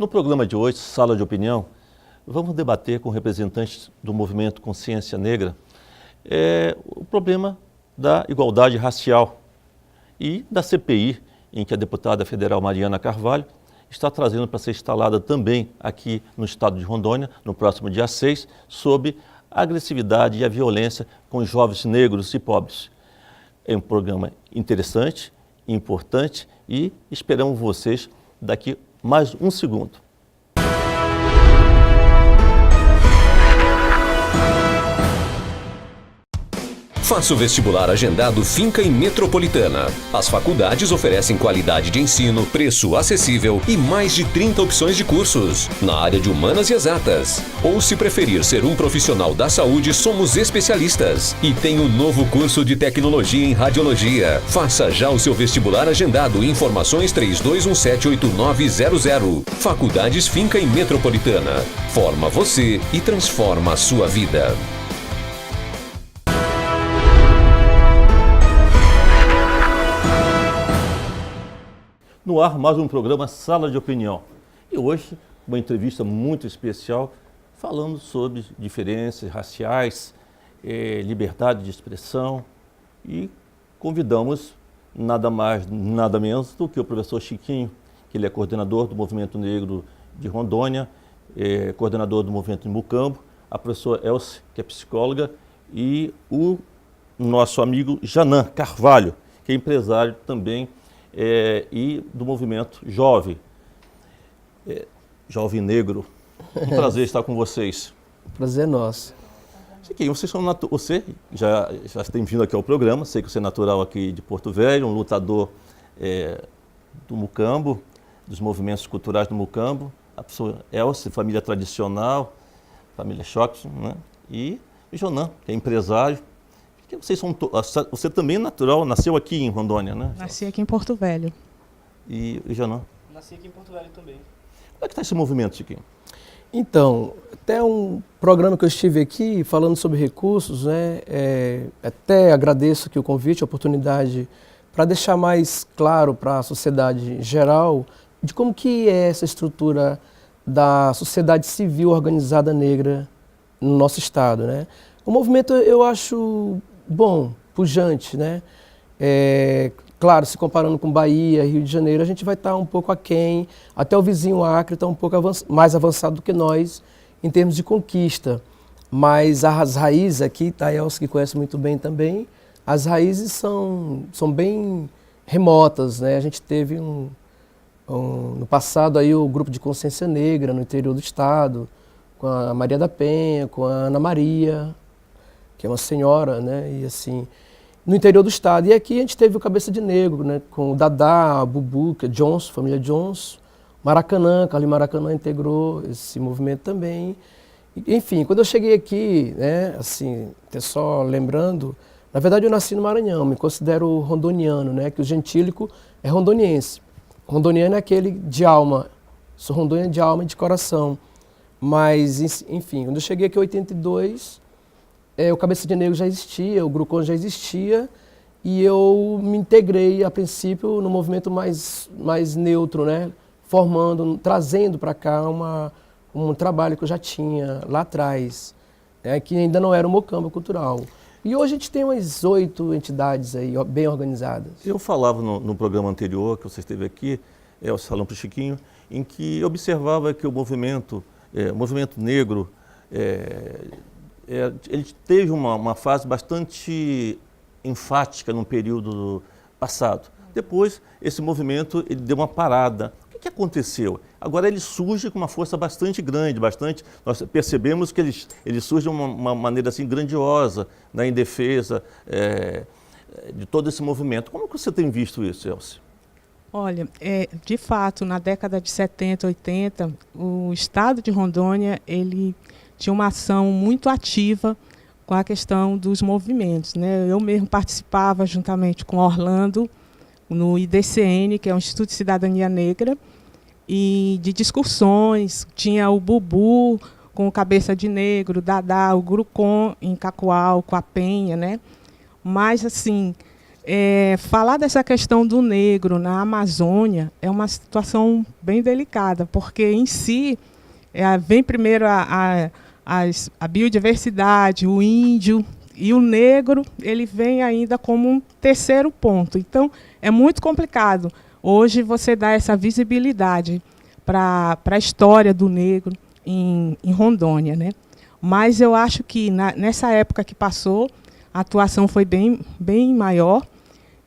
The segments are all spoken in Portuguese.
No programa de hoje, Sala de Opinião, vamos debater com representantes do movimento Consciência Negra o problema da igualdade racial e da CPI, em que a deputada federal Mariana Carvalho está trazendo para ser instalada também aqui no estado de Rondônia, no próximo dia 6, sobre a agressividade e a violência com os jovens negros e pobres. É um programa interessante, importante e esperamos vocês daqui mais um segundo. Faça o vestibular agendado Finca e Metropolitana. As faculdades oferecem qualidade de ensino, preço acessível e mais de 30 opções de cursos na área de humanas e exatas. Ou se preferir ser um profissional da saúde, somos especialistas. E tem um novo curso de tecnologia em radiologia. Faça já o seu vestibular agendado. Informações 32178900. Faculdades Finca e Metropolitana. Forma você e transforma a sua vida. No ar, mais um programa Sala de Opinião. E hoje, uma entrevista muito especial, falando sobre diferenças raciais, liberdade de expressão. E convidamos nada mais, nada menos do que o professor Chiquinho, que ele é coordenador do Movimento Negro de Rondônia, coordenador do Movimento de Mucambo, a professora Elce, que é psicóloga, e o nosso amigo Janan Carvalho, que é empresário também, e do movimento Jovem, Jovem Negro. Um prazer estar com vocês. Prazer é nosso. Chiquinho, você já tem vindo aqui ao programa, sei que você é natural aqui de Porto Velho, um lutador do Mucambo, dos movimentos culturais do Mucambo, a pessoa Elce, família tradicional, família Choque, né? E o Jonan, que é empresário. Você também é natural, nasceu aqui em Rondônia, né? Nasci aqui em Porto Velho. E o Janan? Nasci aqui em Porto Velho também. Como é que está esse movimento, Chiquinho? Então, até um programa que eu estive aqui falando sobre recursos, né? Até agradeço aqui o convite, a oportunidade, para deixar mais claro para a sociedade geral de como que é essa estrutura da sociedade civil organizada negra no nosso estado, né? O movimento eu acho bom, pujante, né? Claro, se comparando com Bahia, Rio de Janeiro, a gente vai estar um pouco aquém, até o vizinho Acre está um pouco mais avançado do que nós em termos de conquista. Mas as raízes aqui, Elce que conhece muito bem também, as raízes são bem remotas, né? A gente teve no passado aí o grupo de consciência negra no interior do estado, com a Maria da Penha, com a Ana Maria, que é uma senhora, né, e assim, no interior do estado. E aqui a gente teve o Cabeça de Negro, né, com o Dadá, a Bubu, que é Johnson, família Johnson, Maracanã, Carlinhos Maracanã integrou esse movimento também. Enfim, quando eu cheguei aqui, né, assim, até só lembrando, na verdade eu nasci no Maranhão, me considero rondoniano, né, que o gentílico é rondoniense. Rondoniano é aquele de alma, sou rondônia de alma e de coração. Mas, enfim, quando eu cheguei aqui em 82, o Cabeça de Negro já existia, o Grucon já existia, e eu me integrei, a princípio, no movimento mais neutro, né? Formando, trazendo para cá um trabalho que eu já tinha lá atrás, né? Que ainda não era o Mocambo Cultural. E hoje a gente tem umas 8 entidades aí, bem organizadas. Eu falava no programa anterior, que você esteve aqui, o Salão para o Chiquinho, em que eu observava que o movimento negro, ele teve uma fase bastante enfática no período passado. Depois, esse movimento ele deu uma parada. O que aconteceu? Agora ele surge com uma força bastante grande, nós percebemos que ele surge de uma maneira assim grandiosa, né, em defesa de todo esse movimento. Como que você tem visto isso, Elce? Olha, de fato, na década de 70, 80, o estado de Rondônia ele tinha uma ação muito ativa com a questão dos movimentos, né? Eu mesmo participava juntamente com Orlando no IDCN, que é o Instituto de Cidadania Negra, e de discussões. Tinha o Bubu com o Cabeça de Negro, o Dadá, o Grucon em Cacoal, com a Penha, né? Mas, assim, Falar dessa questão do negro na Amazônia é uma situação bem delicada, porque em si vem primeiro a biodiversidade, o índio, e o negro ele vem ainda como um terceiro ponto. Então, é muito complicado hoje você dar essa visibilidade para a história do negro em Rondônia, né? Mas eu acho que nessa época que passou, a atuação foi bem maior.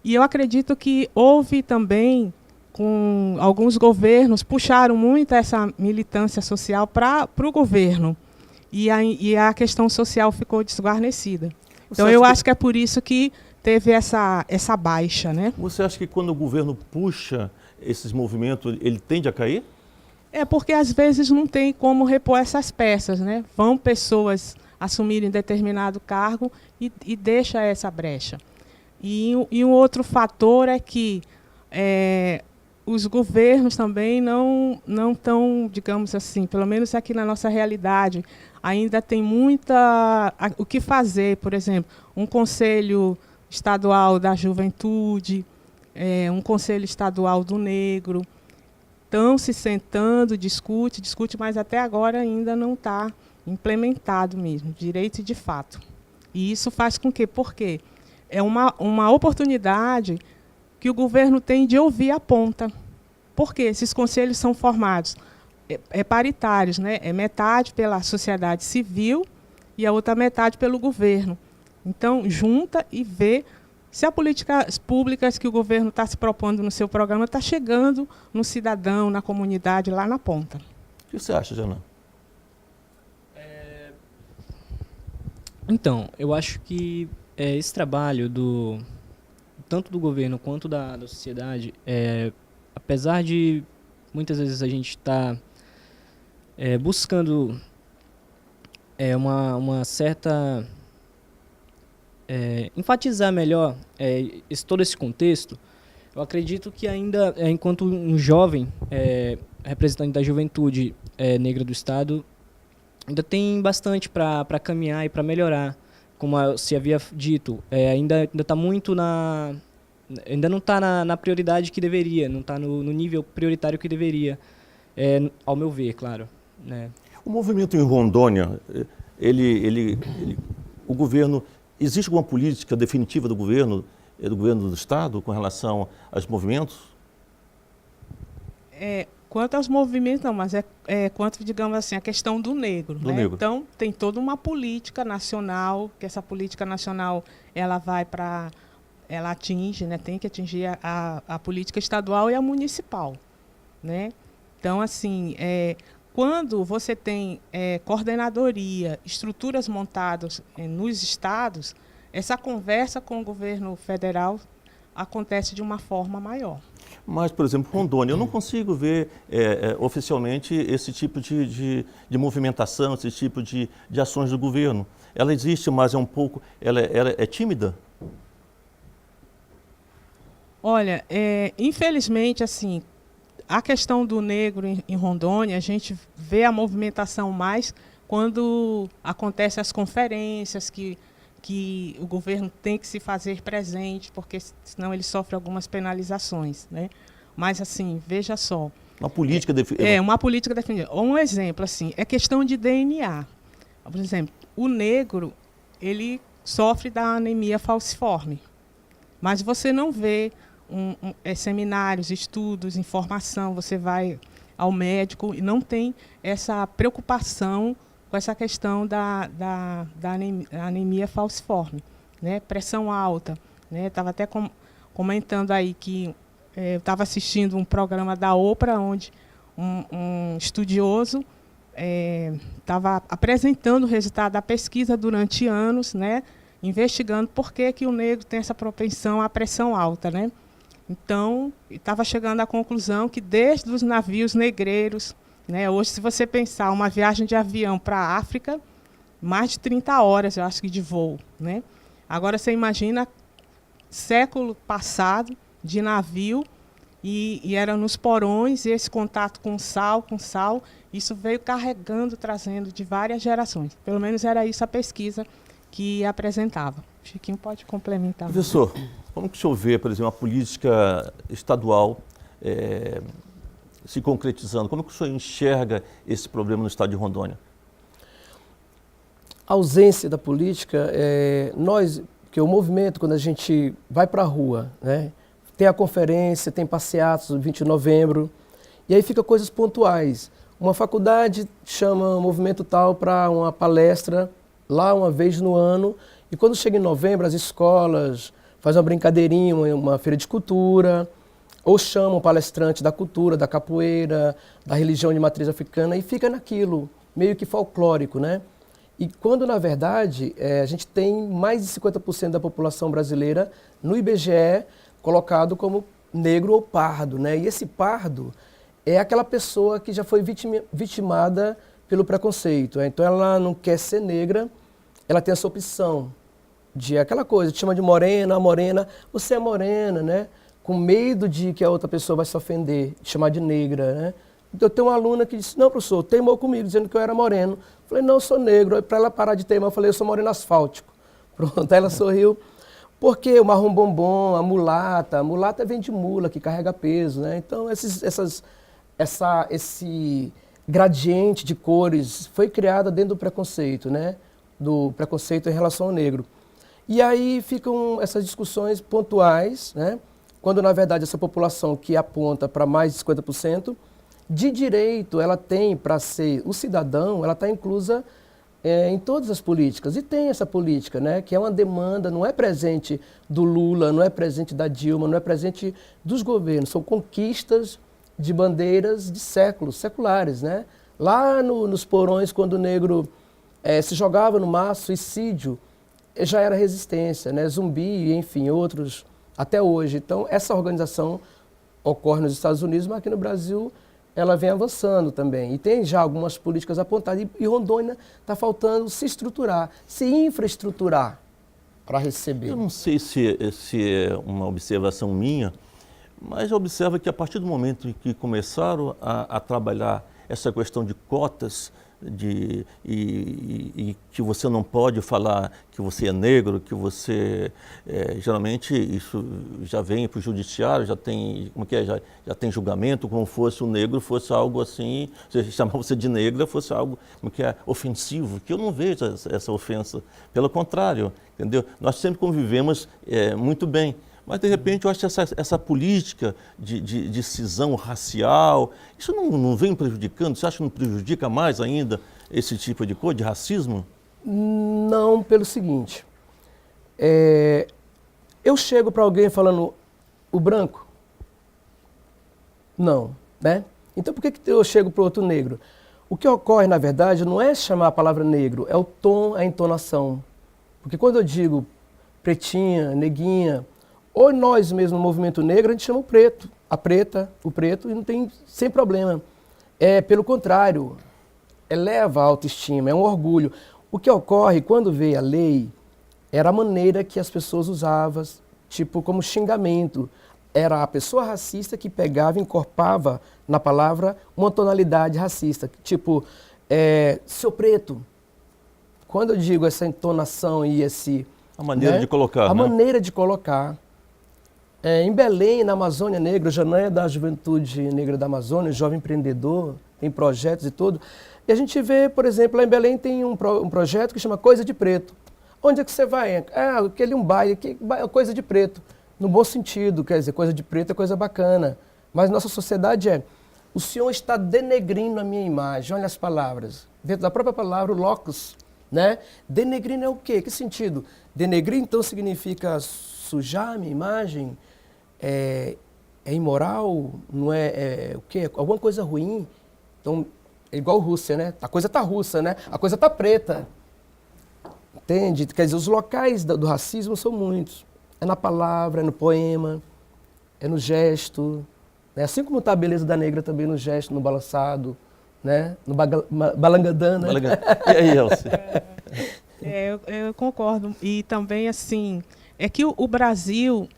E eu acredito que houve também, com alguns governos, puxaram muito essa militância social para o governo. E a questão social ficou desguarnecida. Então, eu acho que é por isso que teve essa baixa, né? Você acha que quando o governo puxa esses movimentos, ele tende a cair? É porque, às vezes, não tem como repor essas peças, né? Vão pessoas assumirem determinado cargo e deixa essa brecha. E um outro fator é que os governos também não estão, digamos assim, pelo menos aqui na nossa realidade, ainda tem o que fazer. Por exemplo, um conselho estadual da juventude, um conselho estadual do negro, estão se sentando, discute, mas até agora ainda não está implementado mesmo, direito e de fato. E isso faz com que, por quê? É uma oportunidade que o governo tem de ouvir a ponta. Porque esses conselhos são formados paritários, né? É metade pela sociedade civil e a outra metade pelo governo. Então, junta e vê se as políticas públicas que o governo está se propondo no seu programa está chegando no cidadão, na comunidade, lá na ponta. O que você acha, Jana? Então, eu acho que esse trabalho tanto do governo quanto da sociedade, apesar de muitas vezes a gente estar buscando uma certa enfatizar melhor todo esse contexto, eu acredito que ainda, enquanto um jovem representante da juventude negra do Estado, ainda tem bastante para caminhar e para melhorar. Como se havia dito, ainda está muito ainda não está na prioridade que deveria, não está no nível prioritário que deveria, ao meu ver, claro. Né? O movimento em Rondônia, o governo, existe alguma política definitiva do governo do Estado com relação aos movimentos? Quanto aos movimentos, não, mas quanto, digamos assim, a questão do negro. Né? Então, tem toda uma política nacional, que essa política nacional ela atinge, né? Tem que atingir a política estadual e a municipal. Né? Então, assim, quando você tem coordenadoria, estruturas montadas nos estados, essa conversa com o governo federal acontece de uma forma maior. Mas, por exemplo, Rondônia, eu não consigo ver oficialmente esse tipo de movimentação, esse tipo de ações do governo. Ela existe, mas ela é tímida? Olha, infelizmente, assim, a questão do negro em Rondônia, a gente vê a movimentação mais quando acontecem as conferências que o governo tem que se fazer presente, porque senão ele sofre algumas penalizações, né? Mas, assim, veja só. Uma política uma política definida. Um exemplo, assim, é questão de DNA. Por exemplo, o negro, ele sofre da anemia falciforme, mas você não vê seminários, estudos, informação, você vai ao médico e não tem essa preocupação com essa questão da anemia falciforme, né? Pressão alta, né? Estava até comentando aí que eu estava assistindo um programa da Oprah, onde um estudioso estava apresentando o resultado da pesquisa durante anos, né? Investigando por que o negro tem essa propensão à pressão alta, né? Então, estava chegando à conclusão que desde os navios negreiros, né, hoje, se você pensar uma viagem de avião para a África, mais de 30 horas, eu acho que de voo. Né? Agora, você imagina século passado, de navio, e era nos porões, e esse contato com sal, isso veio carregando, trazendo de várias gerações. Pelo menos era isso a pesquisa que apresentava. Chiquinho pode complementar. Professor, como que o senhor vê, por exemplo, a política estadual se concretizando? Como que o senhor enxerga esse problema no estado de Rondônia? A ausência da política, porque o movimento, quando a gente vai para a rua, né, tem a conferência, tem passeatos, 20 de novembro, e aí fica coisas pontuais. Uma faculdade chama o movimento tal para uma palestra lá uma vez no ano, e quando chega em novembro, as escolas fazem uma brincadeirinha, uma feira de cultura, ou chamam palestrante da cultura, da capoeira, da religião de matriz africana, e fica naquilo, meio que folclórico, né? E quando, na verdade, a gente tem mais de 50% da população brasileira no IBGE colocado como negro ou pardo, né? E esse pardo é aquela pessoa que já foi vitimada pelo preconceito. Então, ela não quer ser negra, ela tem essa opção de aquela coisa, te chama de morena, você é morena, né? Com medo de que a outra pessoa vai se ofender, te chamar de negra, né? Então, eu tenho uma aluna que disse, não, professor, teimou comigo, dizendo que eu era moreno. Falei, não, eu sou negro. Para ela parar de teimar, eu falei, eu sou moreno asfáltico. Pronto, aí ela sorriu. Porque o marrom bombom, a mulata vem de mula, que carrega peso, né? Então, esse gradiente de cores foi criado dentro do preconceito, né? Do preconceito em relação ao negro. E aí ficam essas discussões pontuais, né? Quando, na verdade, essa população que aponta para mais de 50%, de direito ela tem para ser o cidadão, ela está inclusa em todas as políticas. E tem essa política, né, que é uma demanda, não é presente do Lula, não é presente da Dilma, não é presente dos governos, são conquistas de bandeiras de séculos, seculares. Né? Lá nos porões, quando o negro se jogava no mar, suicídio, já era resistência, né? Zumbi, enfim, outros, até hoje. Então, essa organização ocorre nos Estados Unidos, mas aqui no Brasil ela vem avançando também. E tem já algumas políticas apontadas. E Rondônia está faltando se estruturar, se infraestruturar para receber. Eu não sei se é uma observação minha, mas observa que a partir do momento em que começaram a trabalhar essa questão de cotas, e que você não pode falar que você é negro, que você, geralmente isso já vem para o judiciário, já tem, já tem julgamento, como fosse o negro fosse algo assim, se chamar você de negra fosse algo ofensivo, que eu não vejo essa ofensa, pelo contrário, entendeu? Nós sempre convivemos muito bem. Mas, de repente, eu acho que essa política de cisão racial, isso não vem prejudicando? Você acha que não prejudica mais ainda esse tipo de coisa, de racismo? Não, pelo seguinte. Eu chego para alguém falando, o branco? Não, né? Então, por que eu chego para o outro negro? O que ocorre, na verdade, não é chamar a palavra negro, é o tom, a entonação. Porque quando eu digo pretinha, neguinha, ou nós mesmo no movimento negro, a gente chama o preto, a preta, o preto, e não tem, sem problema. Pelo contrário, eleva a autoestima, é um orgulho. O que ocorre quando veio a lei era a maneira que as pessoas usavam, tipo como xingamento. Era a pessoa racista que pegava e encorpava na palavra uma tonalidade racista, tipo, seu preto. Quando eu digo essa entonação e esse... A maneira de colocar, A maneira de colocar. Em Belém, na Amazônia Negra, o Janã da Juventude Negra da Amazônia, jovem empreendedor, tem projetos e tudo. E a gente vê, por exemplo, lá em Belém tem um projeto que chama Coisa de Preto. Onde é que você vai? Aquele baile, coisa de preto. No bom sentido, quer dizer, coisa de preto é coisa bacana. Mas nossa sociedade o senhor está denegrindo a minha imagem, olha as palavras. Dentro da própria palavra, o locus, né? Denegrindo é o quê? Que sentido? Denegrir, então, significa sujar a minha imagem? É imoral? Não o quê? Alguma coisa ruim? Então, é igual Rússia, né? A coisa tá russa, né? A coisa tá preta. Entende? Quer dizer, os locais do racismo são muitos. É na palavra, é no poema, é no gesto. Né? Assim como está a beleza da negra também no gesto, no balançado, né? No balangadã, né? E aí, Elci? Eu concordo. E também, assim, é que o Brasil,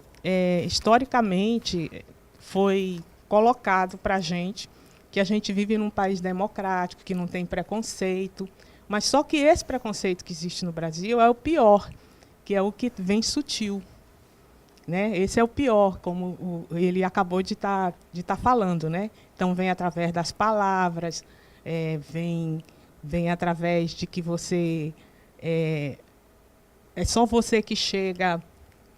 historicamente, foi colocado para a gente que vive num país democrático, que não tem preconceito. Mas só que esse preconceito que existe no Brasil é o pior, que é o que vem sutil. Né? Esse é o pior, como ele acabou de tá falando. Né? Então, vem através das palavras, vem através de que você... É só você que chega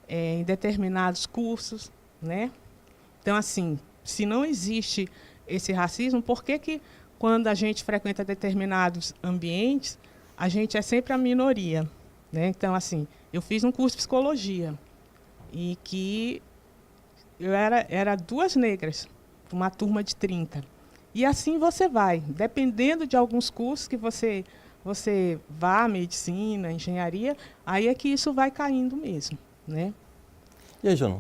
em determinados cursos. Né? Então, assim, se não existe esse racismo, por que quando a gente frequenta determinados ambientes, a gente é sempre a minoria? Né? Então, assim, eu fiz um curso de psicologia e que eu era 2 negras, uma turma de 30. E assim você vai, dependendo de alguns cursos que você vá, medicina, engenharia, aí é que isso vai caindo mesmo. Né? E aí, João?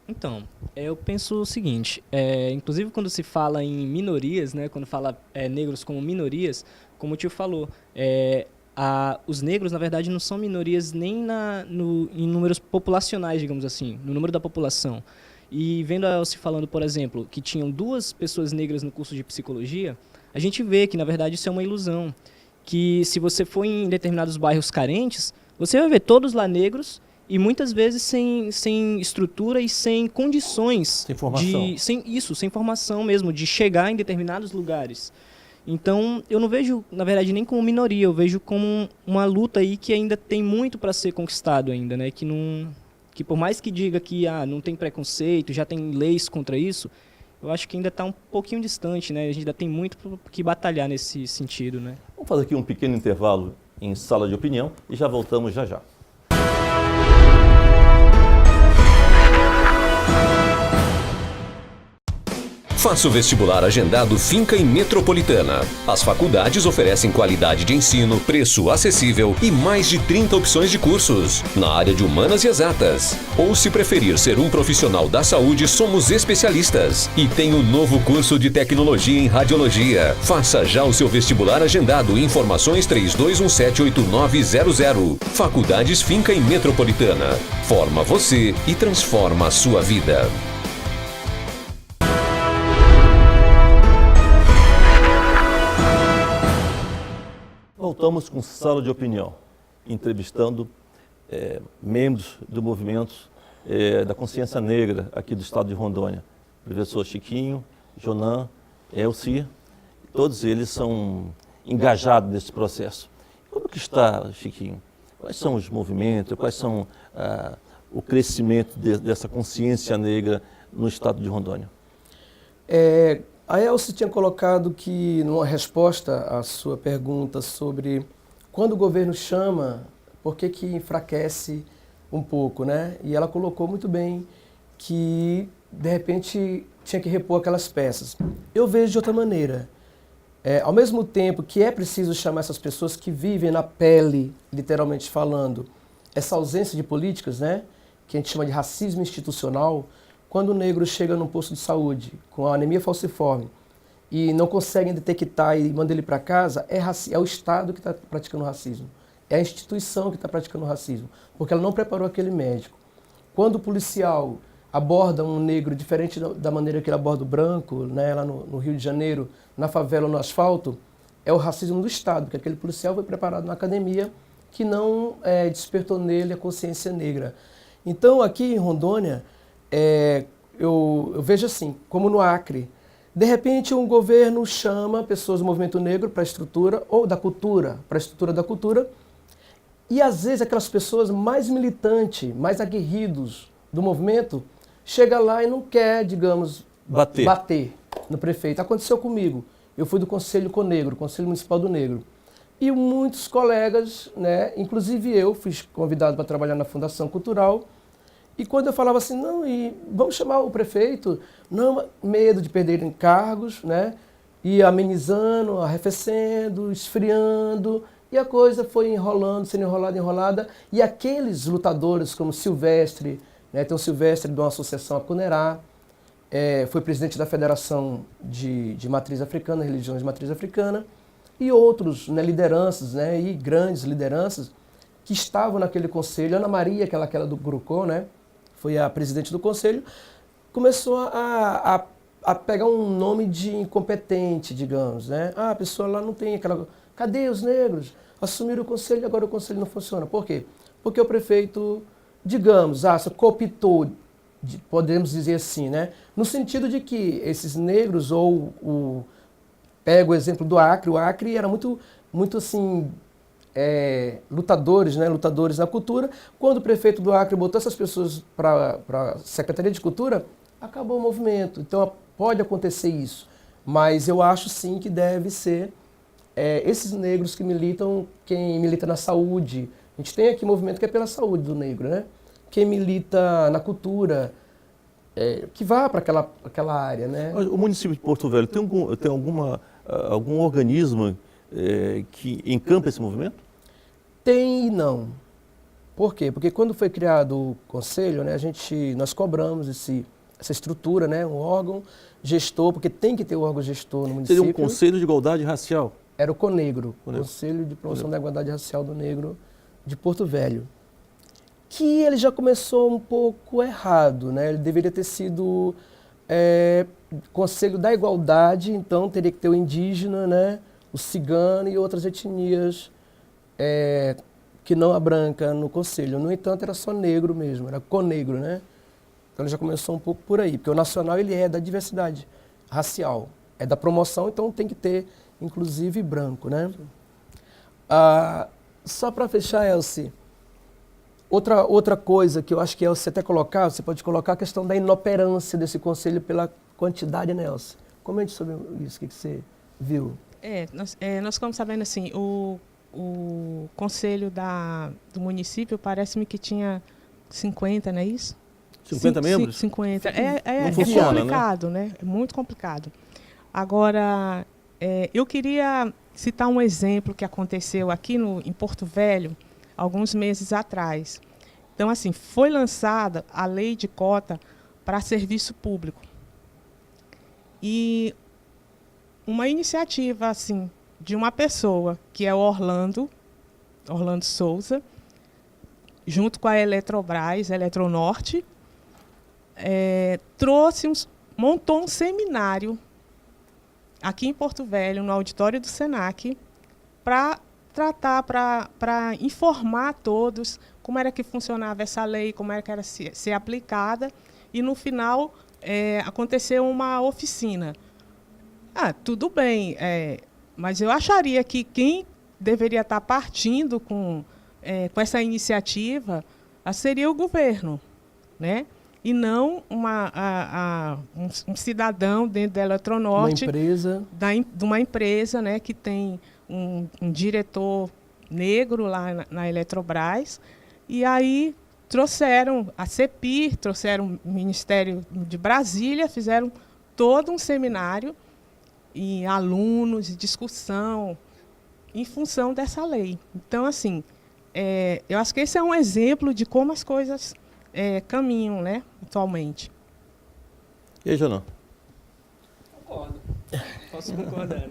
Então, eu penso o seguinte, inclusive quando se fala em minorias, né, quando fala negros como minorias, como o tio falou, os negros, na verdade, não são minorias nem em números populacionais, digamos assim, no número da população. E vendo se falando, por exemplo, que tinham 2 pessoas negras no curso de psicologia, a gente vê que, na verdade, isso é uma ilusão. Que se você for em determinados bairros carentes, você vai ver todos lá negros, e muitas vezes sem estrutura e sem condições. Sem formação. Sem formação mesmo, de chegar em determinados lugares. Então, eu não vejo, na verdade, nem como minoria, eu vejo como uma luta aí que ainda tem muito para ser conquistado ainda, né? Que por mais que diga que não tem preconceito, já tem leis contra isso, eu acho que ainda está um pouquinho distante, né? A gente ainda tem muito que batalhar nesse sentido, né? Vamos fazer aqui um pequeno intervalo em sala de opinião e já voltamos já já. Faça o vestibular agendado Finca e Metropolitana. As faculdades oferecem qualidade de ensino, preço acessível e mais de 30 opções de cursos na área de humanas e exatas. Ou se preferir ser um profissional da saúde, somos especialistas. E tem o novo curso de tecnologia em radiologia. Faça já o seu vestibular agendado. Informações 32178900. Faculdades Finca e Metropolitana. Forma você e transforma a sua vida. Voltamos com sala de opinião, entrevistando membros do movimento da consciência negra aqui do estado de Rondônia. Professor Chiquinho, Jonan, Elci, todos eles são engajados nesse processo. Como que está, Chiquinho? Quais são os movimentos, quais são o crescimento dessa consciência negra no estado de Rondônia? A Elci tinha colocado que, numa resposta à sua pergunta sobre quando o governo chama, por que enfraquece um pouco, né? E ela colocou muito bem que, de repente, tinha que repor aquelas peças. Eu vejo de outra maneira. Ao mesmo tempo que é preciso chamar essas pessoas que vivem na pele, literalmente falando, essa ausência de políticas, né? Que a gente chama de racismo institucional. Quando o negro chega num posto de saúde com anemia falciforme e não conseguem detectar e mandam ele para casa, é o Estado que está praticando racismo. É a instituição que está praticando racismo, porque ela não preparou aquele médico. Quando o policial aborda um negro diferente da maneira que ele aborda o branco, né, lá no Rio de Janeiro, na favela ou no asfalto, é o racismo do Estado, porque aquele policial foi preparado na academia que não despertou nele a consciência negra. Então, aqui em Rondônia, eu vejo assim, como no Acre, de repente um governo chama pessoas do movimento negro para a estrutura, ou da cultura, para a estrutura da cultura, e às vezes aquelas pessoas mais militantes, mais aguerridos do movimento, chega lá e não quer, digamos, bater no prefeito. Aconteceu comigo, eu fui do Conselho Conegro, Conselho Municipal do Negro, e muitos colegas, né, inclusive eu, fui convidado para trabalhar na Fundação Cultural. E quando eu falava assim, não, vamos chamar o prefeito, não, medo de perder encargos, né? E amenizando, arrefecendo, esfriando, e a coisa foi enrolando, sendo enrolada. E aqueles lutadores como Silvestre, né? Tem o Silvestre de uma associação, a Cunerá, foi presidente da Federação de Matriz Africana, Religiões de Matriz Africana, e outros, né, lideranças, né? E grandes lideranças que estavam naquele conselho. Ana Maria, aquela do Grucó, né? Foi a presidente do conselho, começou a a pegar um nome de incompetente, digamos, né? Ah, a pessoa lá não tem aquela... Cadê os negros? Assumiram o conselho e agora o conselho não funciona. Por quê? Porque o prefeito, digamos, se cooptou, podemos dizer assim, né? No sentido de que esses negros, pega o exemplo do Acre, o Acre era muito assim, lutadores, né? Lutadores na cultura. Quando o prefeito do Acre botou essas pessoas para a Secretaria de Cultura, acabou o movimento. Então pode acontecer isso, mas eu acho sim que deve ser esses negros que militam, quem milita na saúde. A gente tem aqui um movimento que é pela saúde do negro, né? Quem milita na cultura, que vá para aquela área, né? O município de Porto Velho tem algum organismo que encampa esse movimento? Tem e não. Por quê? Porque quando foi criado o conselho, né, nós cobramos essa estrutura, né, um órgão gestor, porque tem que ter um órgão gestor no município. Seria um Conselho de Igualdade Racial? Era o CONEGRO, Conselho de Promoção da Igualdade Racial do Negro de Porto Velho. Que ele já começou um pouco errado, né? Ele deveria ter sido Conselho da Igualdade, então teria que ter o indígena, né, o cigano e outras etnias que não a branca no conselho. No entanto, era só negro mesmo, era CONEGRO, né? Então ele já começou um pouco por aí, porque o nacional ele é da diversidade racial, é da promoção, então tem que ter, inclusive, branco, né? Só para fechar, Elci, outra coisa que eu acho que Elci até colocar, você pode colocar a questão da inoperância desse conselho pela quantidade, né, Elci? Comente sobre isso, o que você viu? Nós ficamos sabendo assim, o conselho do município parece-me que tinha 50, não é isso? 50 membros? 50. Não funciona, complicado, né? É muito complicado. Agora, eu queria citar um exemplo que aconteceu aqui em Porto Velho, alguns meses atrás. Então, assim, foi lançada a lei de cota para serviço público. E uma iniciativa, assim, de uma pessoa, que é o Orlando Souza, junto com a Eletrobras, Eletronorte, montou um seminário aqui em Porto Velho, no auditório do Senac, para informar a todos como era que funcionava essa lei, como era que era ser aplicada, e no final aconteceu uma oficina. Tudo bem, mas eu acharia que quem deveria estar partindo com essa iniciativa seria o governo, né? E não um cidadão dentro da Eletronorte, de uma empresa, né, que tem um diretor negro lá na Eletrobras. E aí trouxeram a CEPIR, trouxeram o Ministério de Brasília, fizeram todo um seminário e alunos e discussão em função dessa lei. Então, assim, eu acho que esse é um exemplo de como as coisas caminham, né, atualmente. E aí, Janão? Concordo. Posso concordar, né?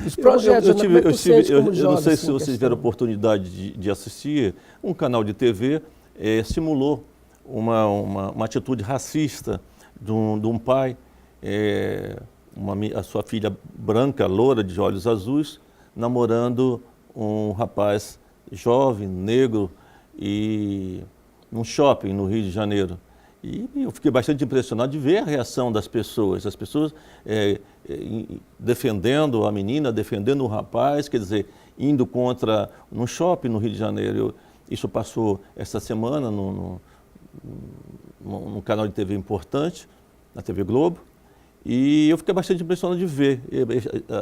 Os projetos, eu não sei se vocês tiveram a oportunidade de assistir, um canal de TV simulou uma atitude racista de um pai, a sua filha branca, loura, de olhos azuis, namorando um rapaz jovem, negro, e num shopping no Rio de Janeiro. E eu fiquei bastante impressionado de ver a reação das pessoas. As pessoas defendendo a menina, defendendo o rapaz, quer dizer, indo contra num shopping no Rio de Janeiro. Isso passou essa semana num canal de TV importante, na TV Globo. E eu fiquei bastante impressionado de ver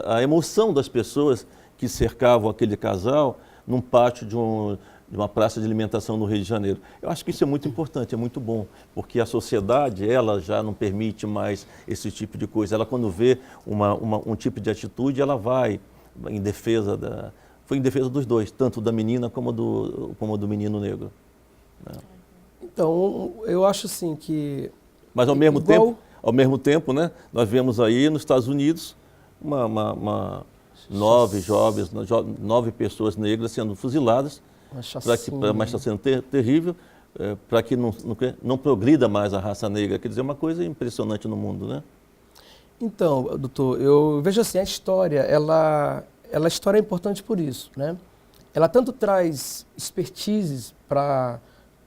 a emoção das pessoas que cercavam aquele casal num pátio de uma praça de alimentação no Rio de Janeiro. Eu acho que isso é muito importante, é muito bom, porque a sociedade, ela já não permite mais esse tipo de coisa. Ela, quando vê um tipo de atitude, ela vai em defesa foi em defesa dos dois, tanto da menina como do menino negro. Então, eu acho assim que... Mas ao mesmo tempo, né, nós vemos aí nos Estados Unidos 9 pessoas negras sendo fuziladas, mas está sendo terrível, para que não progrida mais a raça negra. Quer dizer, é uma coisa impressionante no mundo, né? Então, doutor, eu vejo assim, a história, a história é importante por isso, né? Ela tanto traz expertises para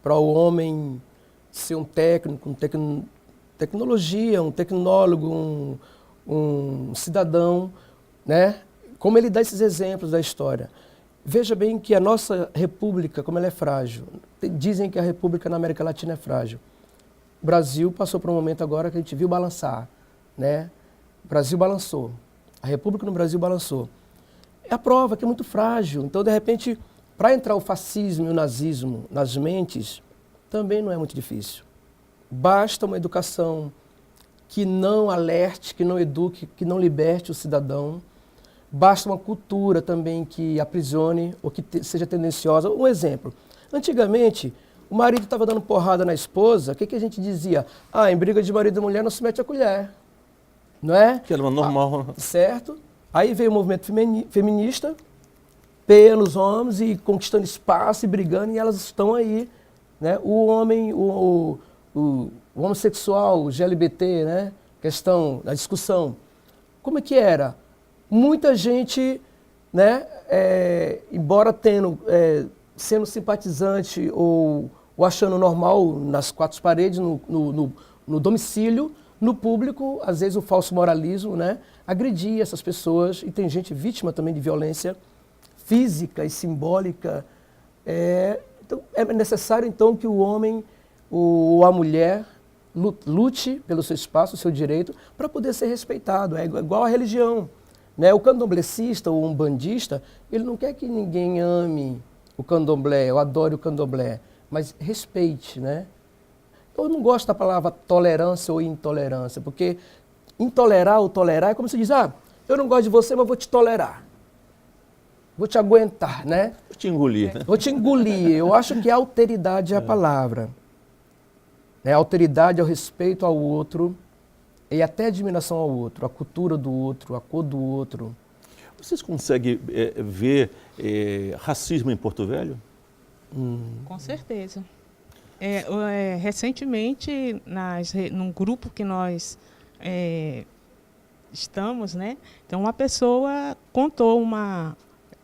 o homem ser um técnico, tecnologia, um tecnólogo, um cidadão, né? Como ele dá esses exemplos da história. Veja bem que a nossa república, como ela é frágil, dizem que a república na América Latina é frágil. O Brasil passou por um momento agora que a gente viu balançar, né? O Brasil balançou, a república no Brasil balançou. É a prova que é muito frágil. Então, de repente, para entrar o fascismo e o nazismo nas mentes, também não é muito difícil. Basta uma educação que não alerte, que não eduque, que não liberte o cidadão. Basta uma cultura também que aprisione ou que seja tendenciosa. Um exemplo, antigamente, o marido estava dando porrada na esposa, o que a gente dizia? Em briga de marido e mulher não se mete a colher, não é? Que era uma normal. Certo? Aí veio o movimento feminista, peia nos homens e conquistando espaço e brigando, e elas estão aí, né? O homem, o homossexual, o GLBT, né? Questão da discussão. Como é que era? Muita gente, né? Embora sendo simpatizante ou achando normal nas quatro paredes, no domicílio, no público, às vezes o falso moralismo, né? Agredia essas pessoas, e tem gente vítima também de violência física e simbólica. Então, é necessário, então, que o homem ou a mulher lute pelo seu espaço, o seu direito, para poder ser respeitado. É igual à religião, né? O candomblessista ou umbandista, ele não quer que ninguém ame o candomblé, ou adore o candomblé, mas respeite, né? Eu não gosto da palavra tolerância ou intolerância, porque intolerar ou tolerar é como se diz, eu não gosto de você, mas vou te tolerar. Vou te aguentar, né? Vou te engolir, né? Vou te engolir. Eu acho que a alteridade é a palavra. A alteridade é o respeito ao outro e até a admiração ao outro, a cultura do outro, a cor do outro. Vocês conseguem ver racismo em Porto Velho? Com certeza. Recentemente, num grupo que nós estamos, né? Então, uma pessoa contou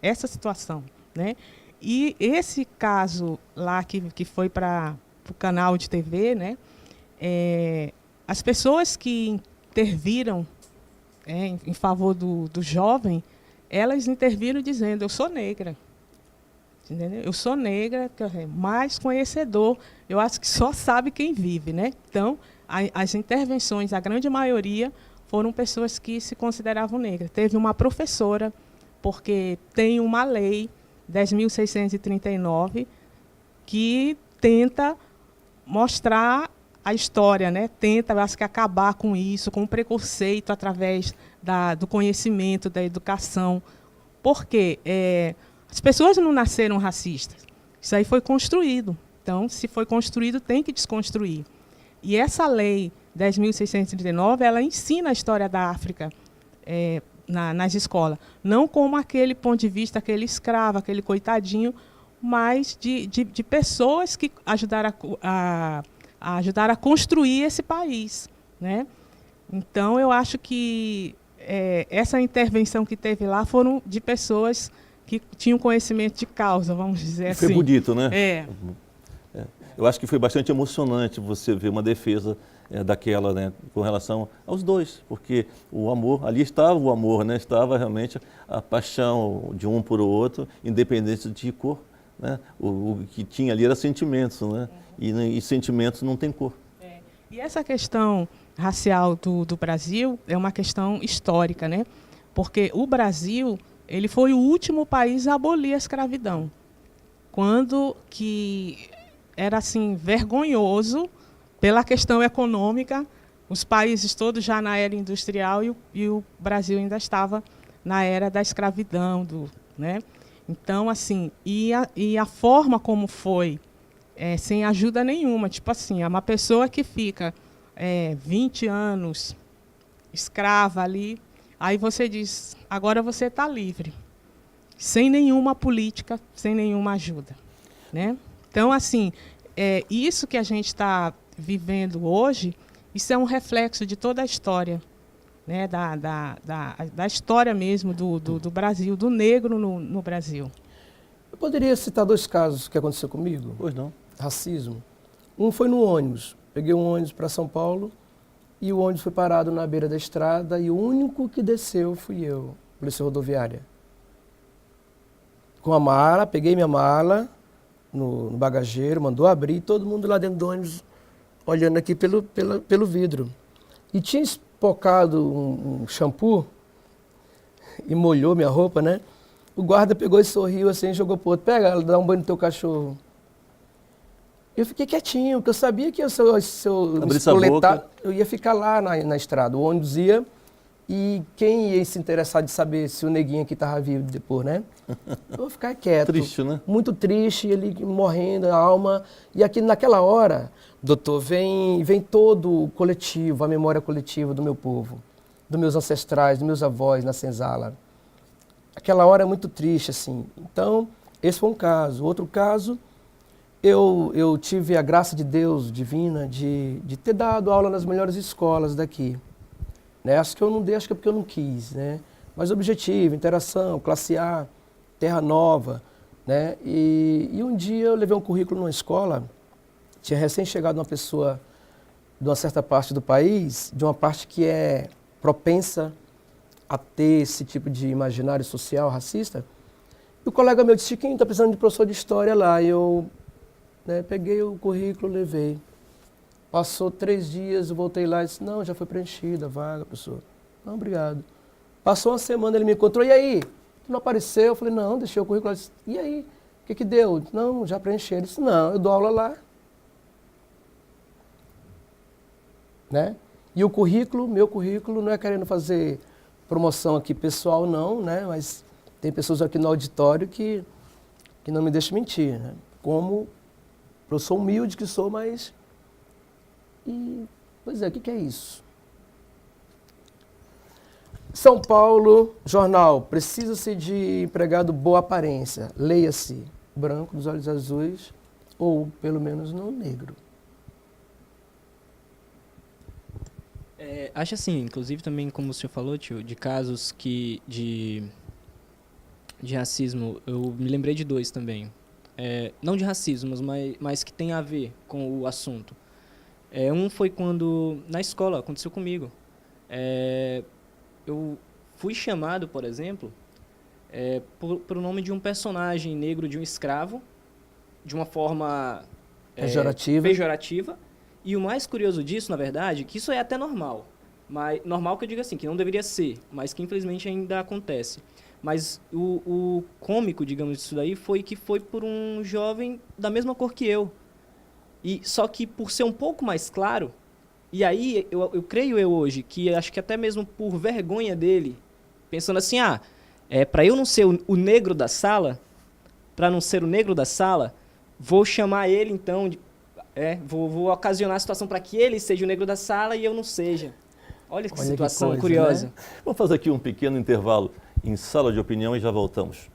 essa situação, né? E esse caso lá que foi para o canal de TV, né? As pessoas que interviram em favor do jovem, elas interviram dizendo, eu sou negra. Entendeu? Eu sou negra, mais conhecedor, eu acho que só sabe quem vive, né? Então, as intervenções, a grande maioria, foram pessoas que se consideravam negras. Teve uma professora, porque tem uma lei, 10.639, que tenta mostrar a história, né? Tenta, eu acho que, acabar com isso, com o preconceito através do conhecimento, da educação. Por quê? As pessoas não nasceram racistas. Isso aí foi construído. Então, se foi construído, tem que desconstruir. E essa lei 10.639, ela ensina a história da África nas escolas. Não como aquele ponto de vista, aquele escravo, aquele coitadinho, mas de pessoas que ajudaram a construir esse país, né? Então, eu acho que essa intervenção que teve lá foram de pessoas que tinham conhecimento de causa, vamos dizer assim. Foi bonito, né? Eu acho que foi bastante emocionante você ver uma defesa daquela, né, com relação aos dois, porque o amor, ali estava o amor, né? Estava realmente a paixão de um por outro, independente de cor, né? O que tinha ali era sentimentos, né? E sentimentos não tem cor. E essa questão racial do Brasil é uma questão histórica, né? Porque o Brasil, ele foi o último país a abolir a escravidão, quando que era assim vergonhoso pela questão econômica, os países todos já na era industrial e o Brasil ainda estava na era da escravidão, né? Então, assim, e a forma como foi, sem ajuda nenhuma, tipo assim, é uma pessoa que fica 20 anos escrava ali, aí você diz, agora você está livre, sem nenhuma política, sem nenhuma ajuda, né? Então, assim, isso que a gente está vivendo hoje, isso é um reflexo de toda a história, né, da história mesmo do Brasil, do negro no Brasil. Eu poderia citar 2 casos que aconteceu comigo, Pois não. racismo. Um foi no ônibus. Peguei um ônibus para São Paulo e o ônibus foi parado na beira da estrada e o único que desceu fui eu, polícia rodoviária. Com a mala, peguei minha mala no bagageiro, mandou abrir, todo mundo lá dentro do ônibus olhando aqui pelo vidro. E tinha espocado um shampoo e molhou minha roupa, né? O guarda pegou e sorriu assim, jogou pro outro, pega, dá um banho no teu cachorro. Eu fiquei quietinho, porque eu sabia que se eu Abrisse a boca, eu ia ficar lá na estrada. O ônibus ia e quem ia se interessar de saber se o neguinho aqui estava vivo depois, né? Eu vou ficar quieto. Triste, né? Muito triste, ele morrendo, a alma. E aqui naquela hora, doutor, vem todo o coletivo, a memória coletiva do meu povo, dos meus ancestrais, dos meus avós na senzala. Aquela hora é muito triste, assim. Então, esse foi um caso. Outro caso, eu tive a graça de Deus divina de ter dado aula nas melhores escolas daqui. Né? Acho que eu não dei, acho que é porque eu não quis, né? Mas objetivo, interação, classe A, terra nova, né? E um dia eu levei um currículo numa escola, tinha recém-chegado uma pessoa de uma certa parte do país, de uma parte que é propensa a ter esse tipo de imaginário social racista. E o colega meu disse, Chiquinho, está precisando de professor de história lá. E eu peguei o currículo, levei. Passou 3 dias, eu voltei lá e disse, não, já foi preenchida a vaga, professor. Não, obrigado. Passou uma semana, ele me encontrou, e aí? Tu não apareceu? Eu falei, não, deixei o currículo. Ele disse, e aí? O que deu? Não, já preenchi. Ele disse, não, eu dou aula lá. Né? E o currículo, meu currículo, não é querendo fazer promoção aqui pessoal, não, né? Mas tem pessoas aqui no auditório que não me deixam mentir, né? Como eu sou humilde que sou, mas... pois é, o que é isso? São Paulo, jornal, precisa-se de empregado boa aparência. Leia-se, branco, dos olhos azuis, ou pelo menos não negro. Acho assim, inclusive também, como o senhor falou, tio, de casos de racismo, eu me lembrei de 2 também. Não de racismo, mas que tem a ver com o assunto. Um foi quando, na escola, aconteceu comigo. Eu fui chamado, por exemplo, por o nome de um personagem negro, de um escravo, de uma forma pejorativa. E o mais curioso disso, na verdade, que isso é até normal. Mas, normal que eu digo assim, que não deveria ser, mas que infelizmente ainda acontece. Mas o cômico, digamos, disso daí foi que foi por um jovem da mesma cor que eu. E só que por ser um pouco mais claro, e aí eu creio hoje que acho que até mesmo por vergonha dele, pensando assim, para eu não ser o negro da sala, para não ser o negro da sala, vou chamar ele então, vou ocasionar a situação para que ele seja o negro da sala e eu não seja. Olha que situação coisa, curiosa. né? Vamos fazer aqui um pequeno intervalo em Sala de Opinião e já voltamos.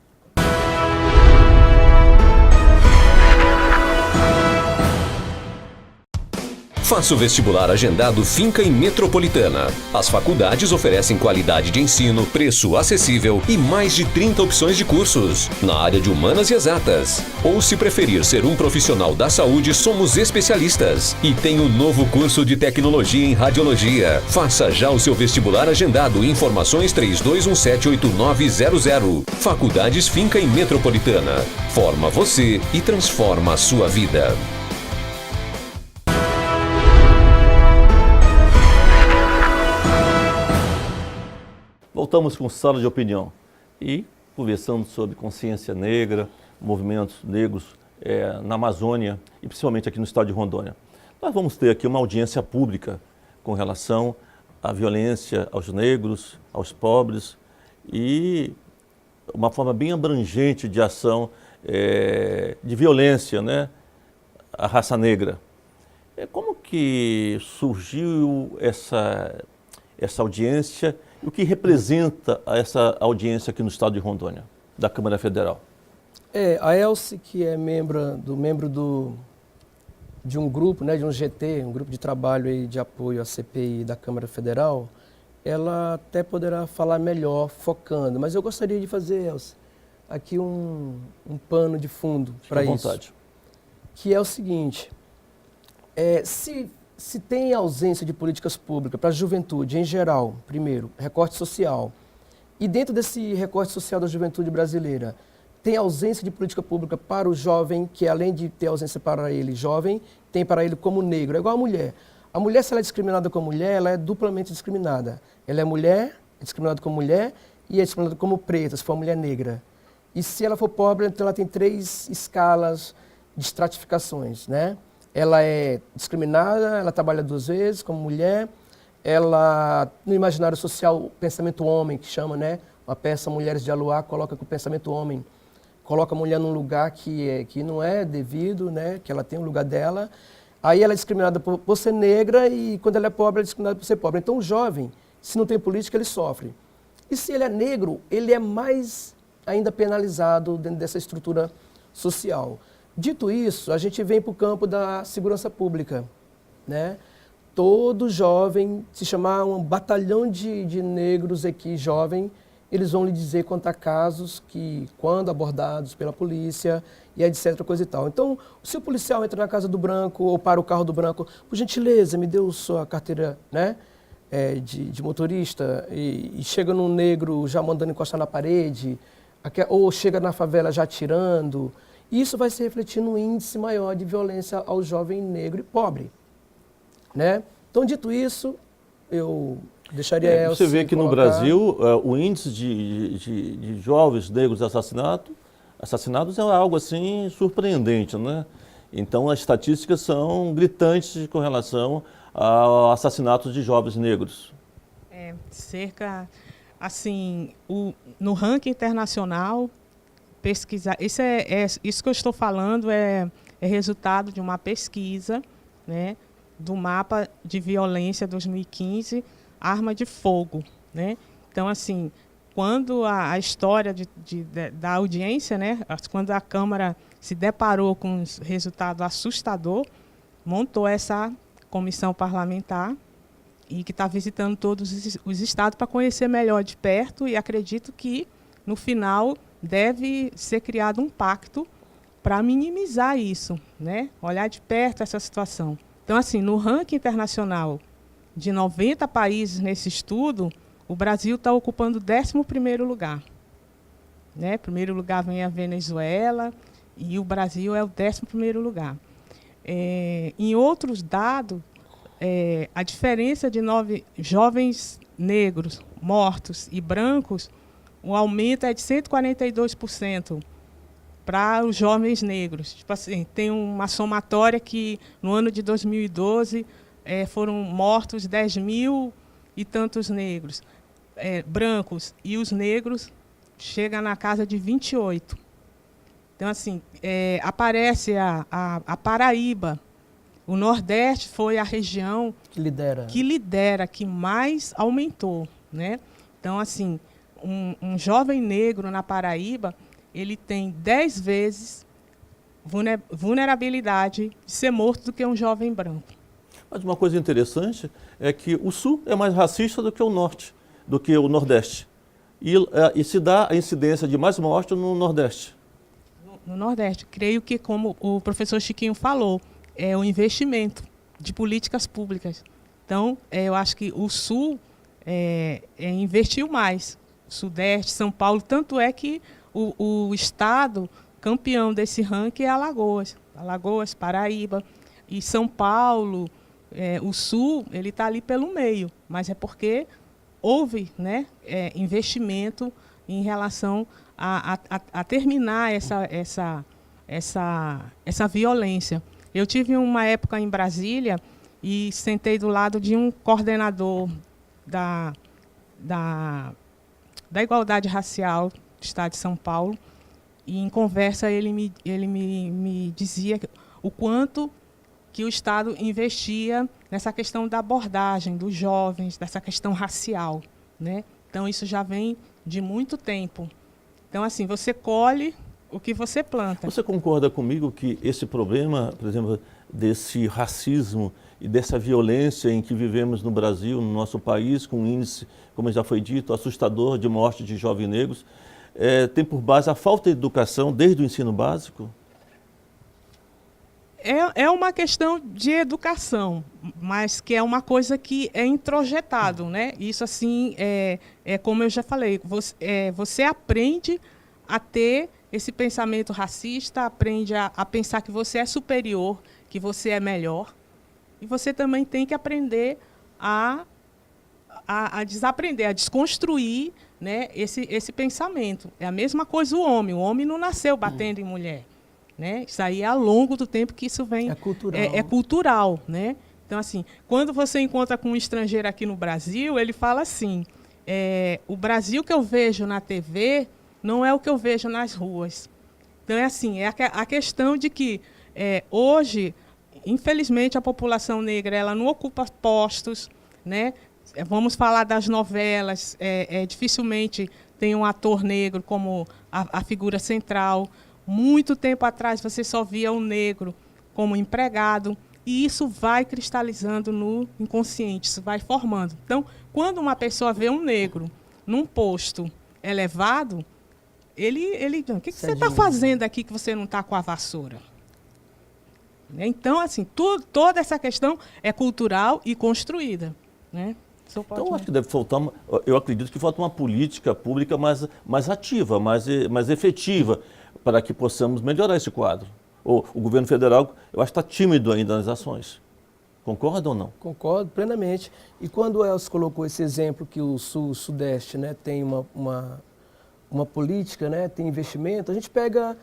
Faça o vestibular agendado Finca e Metropolitana. As faculdades oferecem qualidade de ensino, preço acessível e mais de 30 opções de cursos na área de humanas e exatas. Ou se preferir ser um profissional da saúde, somos especialistas. E tem um novo curso de tecnologia em radiologia. Faça já o seu vestibular agendado. Informações 32178900. Faculdades Finca e Metropolitana. Forma você e transforma a sua vida. Voltamos com Sala de Opinião e conversando sobre consciência negra, movimentos negros na Amazônia e principalmente aqui no estado de Rondônia. Nós vamos ter aqui uma audiência pública com relação à violência aos negros, aos pobres e uma forma bem abrangente de ação de violência, né, à raça negra. Como que surgiu essa audiência? E o que representa essa audiência aqui no estado de Rondônia, da Câmara Federal? A Elce, que é membro de um grupo, né, de um GT, um grupo de trabalho aí de apoio à CPI da Câmara Federal, ela até poderá falar melhor, focando. Mas eu gostaria de fazer, Elcio, aqui um pano de fundo para isso. Vontade. Que é o seguinte, se tem ausência de políticas públicas para a juventude em geral, primeiro, recorte social, e dentro desse recorte social da juventude brasileira, tem ausência de política pública para o jovem, que além de ter ausência para ele jovem, tem para ele como negro. É igual a mulher. A mulher, se ela é discriminada como mulher, ela é duplamente discriminada. Ela é mulher, é discriminada como mulher, e é discriminada como preta, se for uma mulher negra. E se ela for pobre, então ela tem 3 escalas de estratificações, né? Ela é discriminada, ela trabalha 2 vezes como mulher, ela, no imaginário social, o pensamento homem, que chama, né? Uma peça Mulheres de Aluá coloca que o pensamento homem coloca a mulher num lugar que não é devido, né? Que ela tem o lugar dela. Aí ela é discriminada por ser negra e quando ela é pobre, ela é discriminada por ser pobre. Então o jovem, se não tem política, ele sofre. E se ele é negro, ele é mais ainda penalizado dentro dessa estrutura social. Dito isso, a gente vem para o campo da segurança pública, né? Todo jovem, se chamar um batalhão de negros aqui, jovem, eles vão lhe dizer quanto a casos que, quando abordados pela polícia, e etc, coisa e tal. Então, se o policial entra na casa do branco ou para o carro do branco, por gentileza, me dê sua carteira, né, de motorista, e chega num negro já mandando encostar na parede, ou chega na favela já atirando, isso vai se refletir no índice maior de violência ao jovem negro e pobre, né? Então, dito isso, eu deixaria você vê que no colocar... Brasil o índice de jovens negros assassinados é algo assim surpreendente, né? Então as estatísticas são gritantes com relação ao assassinato de jovens negros. Assim, no ranking internacional, pesquisar, isso que eu estou falando é resultado de uma pesquisa, né, do mapa de violência 2015, arma de fogo, né? Então, assim, quando a história da audiência, né, quando a Câmara se deparou com um resultado assustador, montou essa comissão parlamentar e que está visitando todos os estados para conhecer melhor de perto, e acredito que, no final, deve ser criado um pacto para minimizar isso, né? Olhar de perto essa situação. Então, assim, no ranking internacional de 90 países nesse estudo, o Brasil está ocupando o 11º lugar. Né? Primeiro lugar vem a Venezuela e o Brasil é o 11º lugar. Em outros dados, a diferença de 9 jovens negros mortos e brancos, o aumento é de 142% para os jovens negros. Tipo assim, tem uma somatória que no ano de 2012 foram mortos 10.000 e tantos negros, brancos, e os negros chegam na casa de 28. Então, assim, aparece a Paraíba. O Nordeste foi a região que lidera, que mais aumentou, né? Então, assim, um jovem negro na Paraíba, ele tem 10 vezes vulnerabilidade de ser morto do que um jovem branco. Mas uma coisa interessante é que o Sul é mais racista do que o Norte, do que o Nordeste. E se dá a incidência de mais mortes no Nordeste. No Nordeste. Creio que, como o professor Chiquinho falou, é o investimento de políticas públicas. Então, eu acho que o Sul investiu mais. O Sudeste, São Paulo, tanto é que o estado campeão desse ranking é Alagoas. Alagoas, Paraíba e São Paulo. O Sul, ele está ali pelo meio, mas é porque houve, né, investimento em relação a terminar essa violência. Eu tive uma época em Brasília e sentei do lado de um coordenador da igualdade racial do estado de São Paulo, e em conversa ele me dizia o quanto que o Estado investia nessa questão da abordagem dos jovens, dessa questão racial, né? Então, isso já vem de muito tempo. Então, assim, você colhe o que você planta. Você concorda comigo que esse problema, por exemplo, desse racismo e dessa violência em que vivemos no Brasil, no nosso país, com um índice, como já foi dito, assustador de morte de jovens negros, tem por base a falta de educação desde o ensino básico? É uma questão de educação, mas que é uma coisa que é introjetado, né? Isso, assim, como eu já falei, você aprende a ter esse pensamento racista, aprende a pensar que você é superior, que você é melhor, e você também tem que aprender a desaprender, a desconstruir, né, esse pensamento. É a mesma coisa o homem não nasceu batendo em mulher. Né? Isso aí é ao longo do tempo que isso vem... É cultural. É cultural, né? Então, assim, quando você encontra com um estrangeiro aqui no Brasil, ele fala assim, o Brasil que eu vejo na TV não é o que eu vejo nas ruas. Então, é assim, a questão de que hoje, infelizmente, a população negra ela não ocupa postos, né? Vamos falar das novelas, dificilmente tem um ator negro como a figura central. Muito tempo atrás você só via um negro como empregado e isso vai cristalizando no inconsciente, isso vai formando. Então, quando uma pessoa vê um negro num posto elevado, ele o que você está fazendo aqui que você não está com a vassoura? Então, assim, toda essa questão é cultural e construída, né? Então, acho que deve faltar, eu acredito que falta uma política pública mais ativa, mais efetiva, para que possamos melhorar esse quadro. O governo federal, eu acho que está tímido ainda nas ações. Concorda ou não? Concordo plenamente. E quando o Elcio colocou esse exemplo que o Sul-Sudeste, né, tem uma política, né, tem investimento, a gente pega,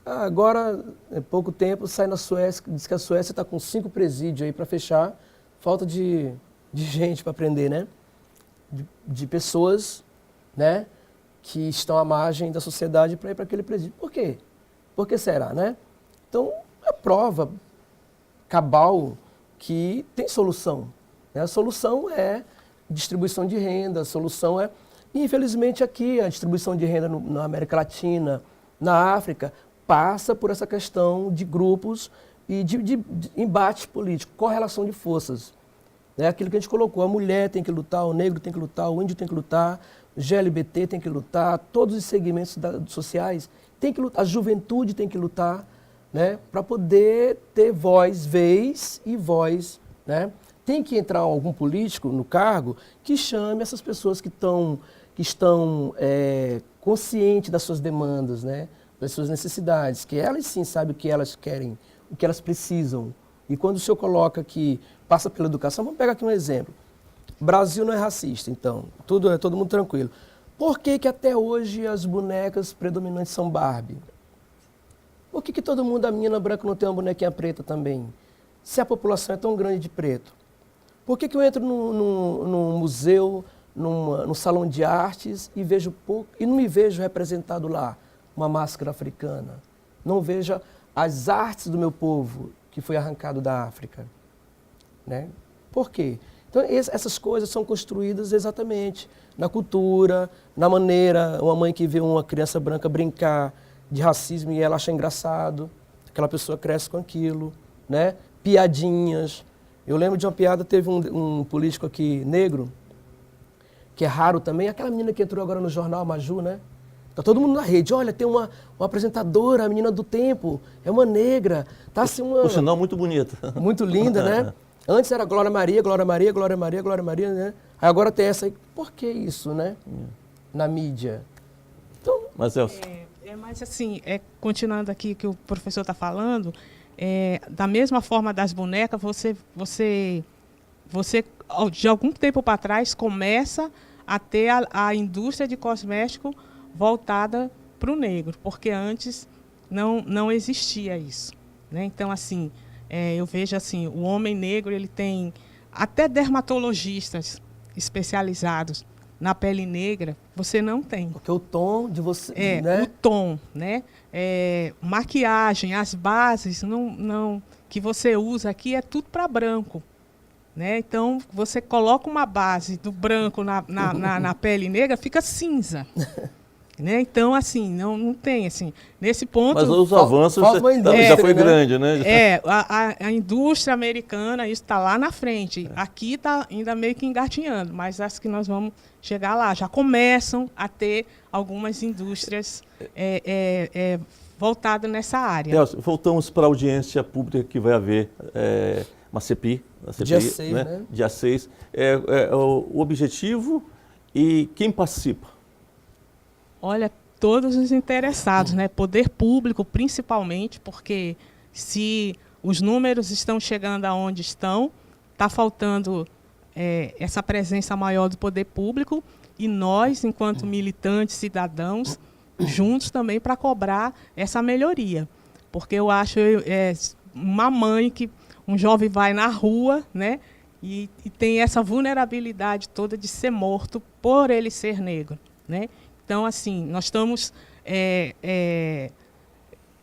agora, há pouco tempo, sai na Suécia, diz que a Suécia está com 5 presídios aí para fechar, falta de gente para prender, né? De pessoas, né? Que estão à margem da sociedade para ir para aquele presídio. Por quê? Por que será, né? Então, é prova cabal que tem solução. Né? A solução é distribuição de renda, a solução é... E, infelizmente, aqui, a distribuição de renda na América Latina, na África, passa por essa questão de grupos e de embate político, correlação de forças. É aquilo que a gente colocou, a mulher tem que lutar, o negro tem que lutar, o índio tem que lutar, o GLBT tem que lutar, todos os segmentos sociais tem que lutar, a juventude tem que lutar, né, para poder ter vez e voz. Né? Tem que entrar algum político no cargo que chame essas pessoas que estão conscientes das suas demandas, né, das suas necessidades, que elas sim sabem o que elas querem, o que elas precisam. E quando o senhor coloca que passa pela educação, vamos pegar aqui um exemplo. O Brasil não é racista, então, todo mundo tranquilo. Por que até hoje as bonecas predominantes são Barbie? Por que todo mundo, a menina branca, não tem uma bonequinha preta também? Se a população é tão grande de preto. Por que eu entro num museu, num salão de artes e vejo pouco, e não me vejo representado lá uma máscara africana? Não vejo as artes do meu povo que foi arrancado da África. Né? Por quê? Então, essas coisas são construídas exatamente na cultura, na maneira, uma mãe que vê uma criança branca brincar de racismo e ela acha engraçado, aquela pessoa cresce com aquilo, né? Piadinhas. Eu lembro de uma piada, teve um político aqui negro, que é raro também, aquela menina que entrou agora no jornal, Maju, né? Tá todo mundo na rede, olha, tem uma apresentadora, a menina do tempo, é uma negra, tá assim uma... Por sinal, muito bonita. Muito linda, né? Antes era Glória Maria, Glória Maria, Glória Maria, Glória Maria, né? Aí agora tem essa aí. Por que isso, né? Na mídia. Então... Mas, Elcio... Mas assim, continuando aqui que o professor está falando, da mesma forma das bonecas, você de algum tempo para trás começa a ter a indústria de cosmético voltada para o negro, porque antes não existia isso. Né? Então, assim, eu vejo assim, o homem negro ele tem até dermatologistas especializados na pele negra, você não tem. Porque o tom de você... né? O tom, né? Maquiagem, as bases que você usa aqui é tudo para branco. Né? Então, você coloca uma base do branco na pele negra, fica cinza. né? Então, assim, não tem, assim, nesse ponto... Mas os avanços falta uma indústria, já foi né? grande, né? A indústria americana, isso está lá na frente. Aqui está ainda meio que engatinhando, mas acho que nós vamos chegar lá. Já começam a ter algumas indústrias voltadas nessa área. Nelson, voltamos para a audiência pública que vai haver uma CPI. Dia 6, né? Dia 6. O objetivo e quem participa? Olha, todos os interessados, né? Poder público, principalmente, porque se os números estão chegando aonde estão, está faltando essa presença maior do poder público e nós, enquanto militantes, cidadãos, juntos também para cobrar essa melhoria. Porque eu acho uma mãe que um jovem vai na rua, né? E tem essa vulnerabilidade toda de ser morto por ele ser negro, né? Então, assim, nós estamos...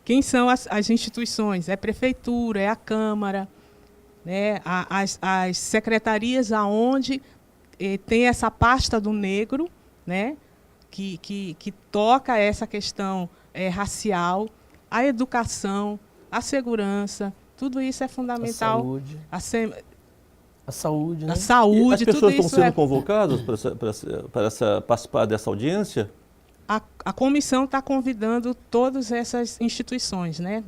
quem são as instituições? É a prefeitura, é a Câmara, né? As secretarias aonde tem essa pasta do negro, né? Que toca essa questão racial, a educação, a segurança, tudo isso é fundamental. A saúde, né? A saúde, as pessoas tudo estão isso sendo convocadas para participar dessa audiência? A comissão está convidando todas essas instituições, né?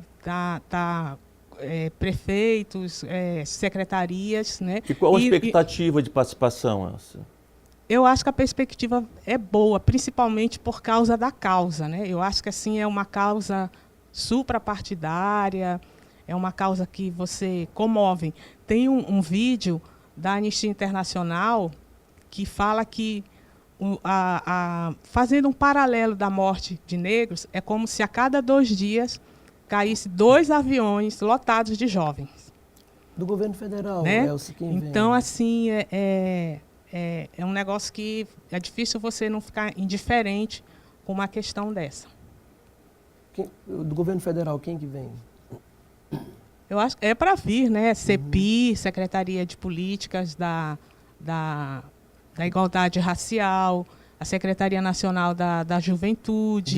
Prefeitos, secretarias, né? E qual a expectativa de participação, Elsa? Eu acho que a perspectiva é boa, principalmente por causa da causa, né? Eu acho que assim é uma causa suprapartidária, é uma causa que você comove. Tem um vídeo da Anistia Internacional que fala que fazendo um paralelo da morte de negros, é como se a cada 2 dias caísse 2 aviões lotados de jovens. Do governo federal, né? Elsa, quem vem? Então, assim, é um negócio que é difícil você não ficar indiferente com uma questão dessa. Do governo federal, quem que vem? Eu acho que é para vir, né? CEPI, Secretaria de Políticas da Igualdade Racial, a Secretaria Nacional da Juventude.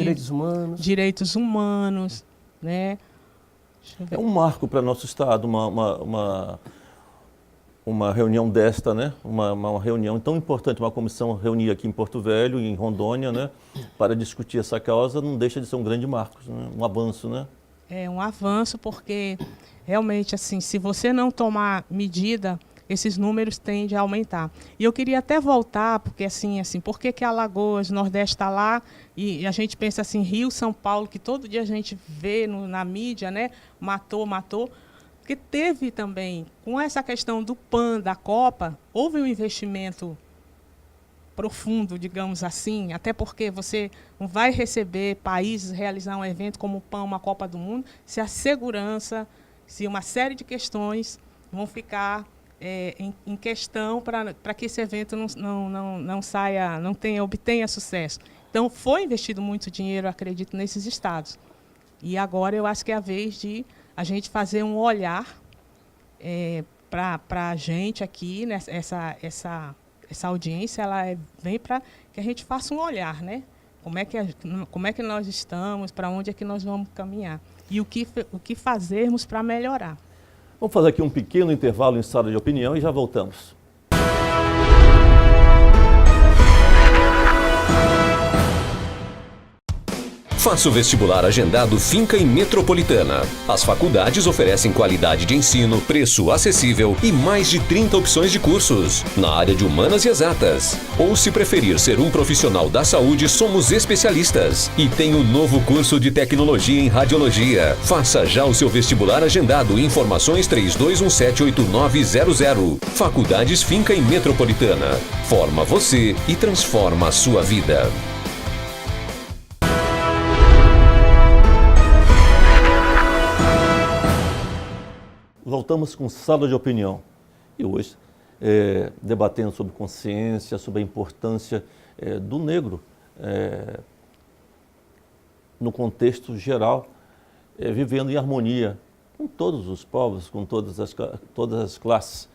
Direitos Humanos, né? É um marco para nosso Estado, uma reunião desta, né? Uma reunião tão importante, uma comissão reunir aqui em Porto Velho, em Rondônia, né? Para discutir essa causa, não deixa de ser um grande marco, né? Um avanço, né? É um avanço porque, realmente, assim, se você não tomar medida, esses números tendem a aumentar. E eu queria até voltar, porque assim, por que Alagoas, Nordeste está lá e a gente pensa assim, Rio, São Paulo, que todo dia a gente vê na mídia, né? Matou. Porque teve também, com essa questão do PAN, da Copa, houve um investimento profundo, digamos assim, até porque você não vai receber países realizar um evento como o PAN, uma Copa do Mundo, se a segurança, se uma série de questões vão ficar em questão para que esse evento não saia, obtenha sucesso. Então, foi investido muito dinheiro, acredito, nesses estados. E agora eu acho que é a vez de a gente fazer um olhar para a gente aqui, né, essa audiência, ela vem para que a gente faça um olhar, né? Como é que nós estamos, para onde é que nós vamos caminhar e o que fazermos para melhorar. Vamos fazer aqui um pequeno intervalo em sala de opinião e já voltamos. Faça o vestibular agendado Finca e Metropolitana. As faculdades oferecem qualidade de ensino, preço acessível e mais de 30 opções de cursos na área de Humanas e Exatas. Ou, se preferir ser um profissional da saúde, somos especialistas. E tem um novo curso de tecnologia em radiologia. Faça já o seu vestibular agendado. Informações 32178900. Faculdades Finca e Metropolitana. Forma você e transforma a sua vida. Voltamos com sala de opinião e hoje debatendo sobre consciência, sobre a importância do negro no contexto geral, vivendo em harmonia com todos os povos, com todas as classes.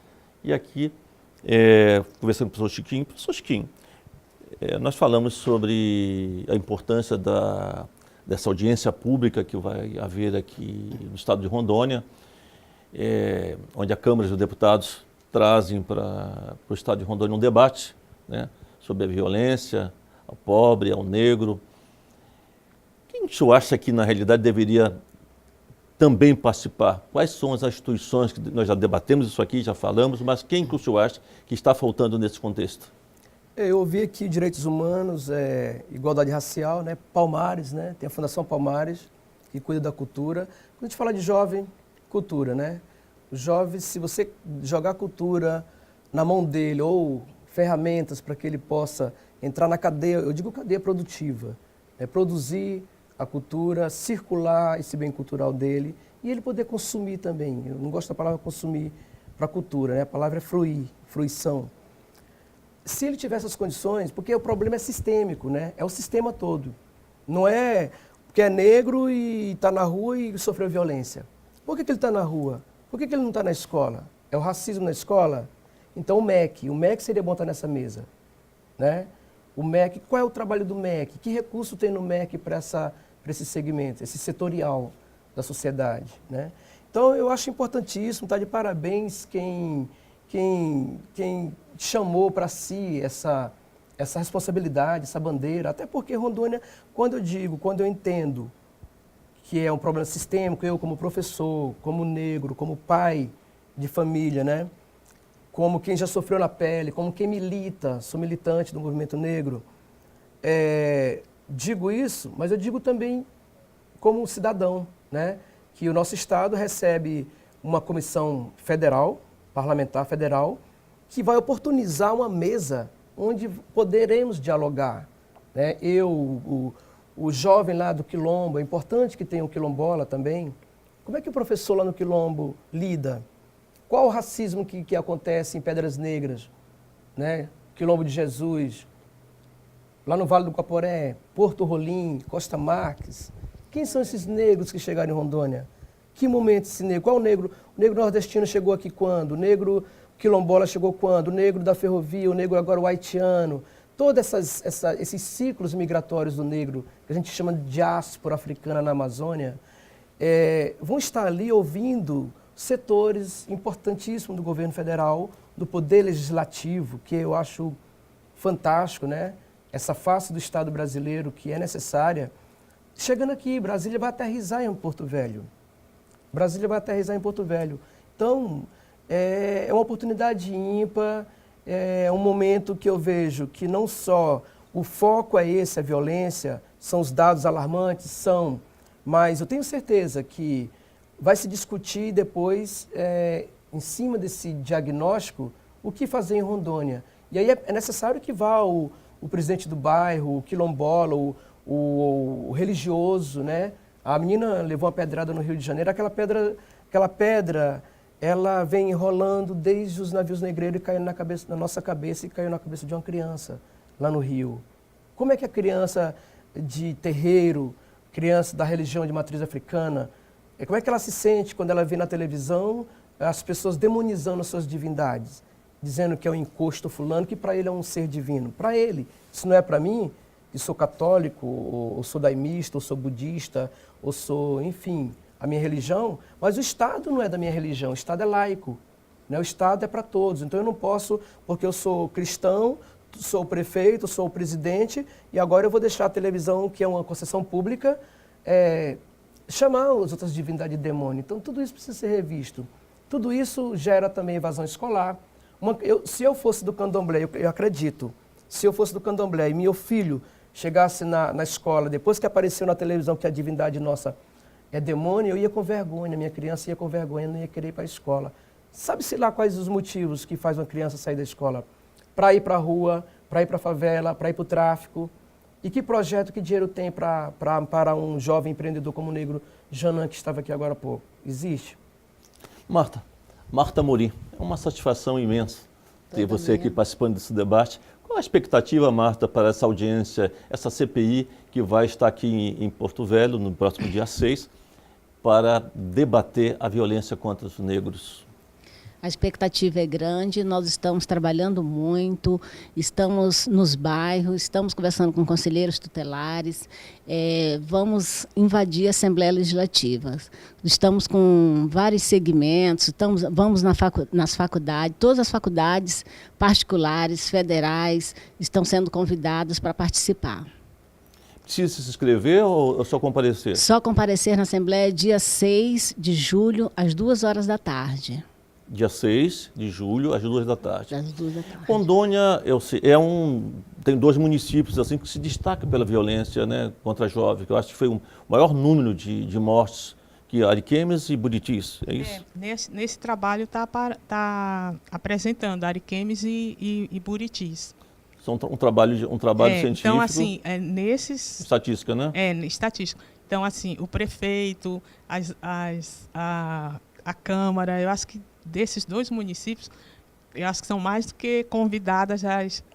E aqui, conversando com o professor Chiquinho, Nós falamos sobre a importância dessa audiência pública que vai haver aqui no estado de Rondônia, onde a Câmara dos Deputados trazem para o estado de Rondônia um debate, né, sobre a violência ao pobre, ao negro. Quem o senhor acha que, na realidade, deveria também participar? Quais são as instituições que nós já debatemos isso aqui, já falamos, mas quem que o senhor acha que está faltando nesse contexto? Eu ouvi aqui direitos humanos, igualdade racial, né? Palmares, né? Tem a Fundação Palmares, que cuida da cultura. Quando a gente fala de jovem, cultura, né? O jovem, se você jogar cultura na mão dele ou ferramentas para que ele possa entrar na cadeia, eu digo cadeia produtiva, né? Produzir a cultura, circular esse bem cultural dele e ele poder consumir também. Eu não gosto da palavra consumir para a cultura, né? A palavra é fruir, fruição. Se ele tiver essas condições, porque o problema é sistêmico, né? É o sistema todo. Não é porque é negro e está na rua e sofreu violência. Por que ele está na rua? Por que ele não está na escola? É o racismo na escola? Então o MEC seria bom estar nessa mesa, né? O MEC, qual é o trabalho do MEC? Que recurso tem no MEC para esse segmento, esse setorial da sociedade, né? Então eu acho importantíssimo, está de parabéns quem chamou para si essa responsabilidade, essa bandeira, até porque Rondônia, quando eu entendo que é um problema sistêmico, eu como professor, como negro, como pai de família, né? Como quem já sofreu na pele, como quem milita, sou militante do movimento negro, digo isso, mas eu digo também como cidadão, né? Que o nosso Estado recebe uma comissão federal, parlamentar federal, que vai oportunizar uma mesa onde poderemos dialogar, né? O jovem lá do Quilombo, é importante que tenha um quilombola também. Como é que o professor lá no Quilombo lida? Qual o racismo que acontece em Pedras Negras, né? Quilombo de Jesus, lá no Vale do Guaporé, Porto Rolim, Costa Marques. Quem são esses negros que chegaram em Rondônia? Que momento esse negro? Qual o negro? O negro nordestino chegou aqui quando? O negro quilombola chegou quando? O negro da ferrovia, o negro agora o haitiano. Todos esses ciclos migratórios do negro, que a gente chama de diáspora africana na Amazônia, vão estar ali ouvindo setores importantíssimos do governo federal, do poder legislativo, que eu acho fantástico, né? Essa face do Estado brasileiro que é necessária. Chegando aqui, Brasília vai aterrissar em Porto Velho. Brasília vai aterrissar em Porto Velho. Então, é uma oportunidade ímpar, é um momento que eu vejo que não só o foco é esse, a violência, são os dados alarmantes, mas eu tenho certeza que vai se discutir depois, em cima desse diagnóstico, o que fazer em Rondônia. E aí é necessário que vá o presidente do bairro, o quilombola, o religioso, né? A menina levou uma pedrada no Rio de Janeiro, aquela pedra, ela vem enrolando desde os navios negreiros e caindo na nossa cabeça e caiu na cabeça de uma criança lá no Rio. Como é que a criança de terreiro, criança da religião de matriz africana, como é que ela se sente quando ela vê na televisão as pessoas demonizando as suas divindades, dizendo que é um encosto fulano, que para ele é um ser divino? Para ele, isso não é para mim, que sou católico, ou sou daimista, ou sou budista, ou sou, enfim, a minha religião, mas o Estado não é da minha religião, o Estado é laico, né? O Estado é para todos, então eu não posso, porque eu sou cristão, sou o prefeito, sou o presidente, e agora eu vou deixar a televisão, que é uma concessão pública, chamar as outras divindades de demônio. Então tudo isso precisa ser revisto. Tudo isso gera também evasão escolar. Se eu fosse do candomblé, eu acredito, se eu fosse do candomblé e meu filho chegasse na escola, depois que apareceu na televisão que a divindade nossa é demônio, eu ia com vergonha, minha criança ia com vergonha, não ia querer ir para a escola. Sabe-se lá quais os motivos que faz uma criança sair da escola? Para ir para a rua, para ir para a favela, para ir para o tráfico. E que projeto, que dinheiro tem para amparar um jovem empreendedor como o negro Janan, que estava aqui agora há pouco? Existe? Marta Amorim, é uma satisfação imensa ter você aqui participando desse debate. Qual a expectativa, Marta, para essa audiência, essa CPI que vai estar aqui em Porto Velho no próximo dia 6, para debater a violência contra os negros? A expectativa é grande, nós estamos trabalhando muito, estamos nos bairros, estamos conversando com conselheiros tutelares, vamos invadir a Assembleia Legislativa. Estamos com vários segmentos, vamos nas faculdades, todas as faculdades particulares, federais, estão sendo convidadas para participar. Precisa se inscrever ou só comparecer? Só comparecer na Assembleia dia 6 de julho, às 2h da tarde. Dia 6 de julho, às 2 da tarde. Às 2 da tarde. Rondônia tem 2 municípios assim que se destacam pela violência, né, contra jovens, que eu acho que foi o maior número de mortes, que Ariquemes e Buritis, é isso? Nesse trabalho está apresentando Ariquemes e Buritis. São um trabalho científico. Então, assim, nesses... Estatística, né? Estatística. Então, assim, o prefeito, a Câmara, eu acho que desses 2 municípios, eu acho que são mais do que convidadas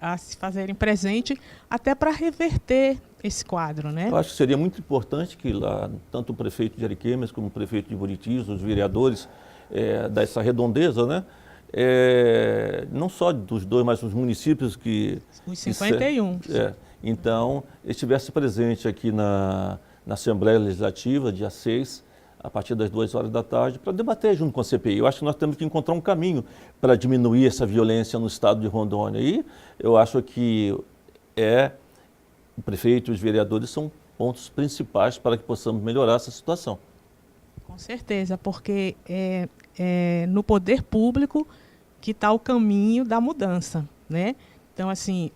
a se fazerem presente, até para reverter esse quadro, né? Eu acho que seria muito importante que lá, tanto o prefeito de Ariquemes como o prefeito de Buritis, os vereadores dessa redondeza, né? Não só dos 2, mas os municípios que... Os 51. Então, estivesse presente aqui na Assembleia Legislativa, dia 6, a partir das 2h da tarde, para debater junto com a CPI. Eu acho que nós temos que encontrar um caminho para diminuir essa violência no estado de Rondônia. E eu acho que o prefeito e os vereadores são pontos principais para que possamos melhorar essa situação. Com certeza, porque no poder público que está o caminho da mudança, né? Então, assim,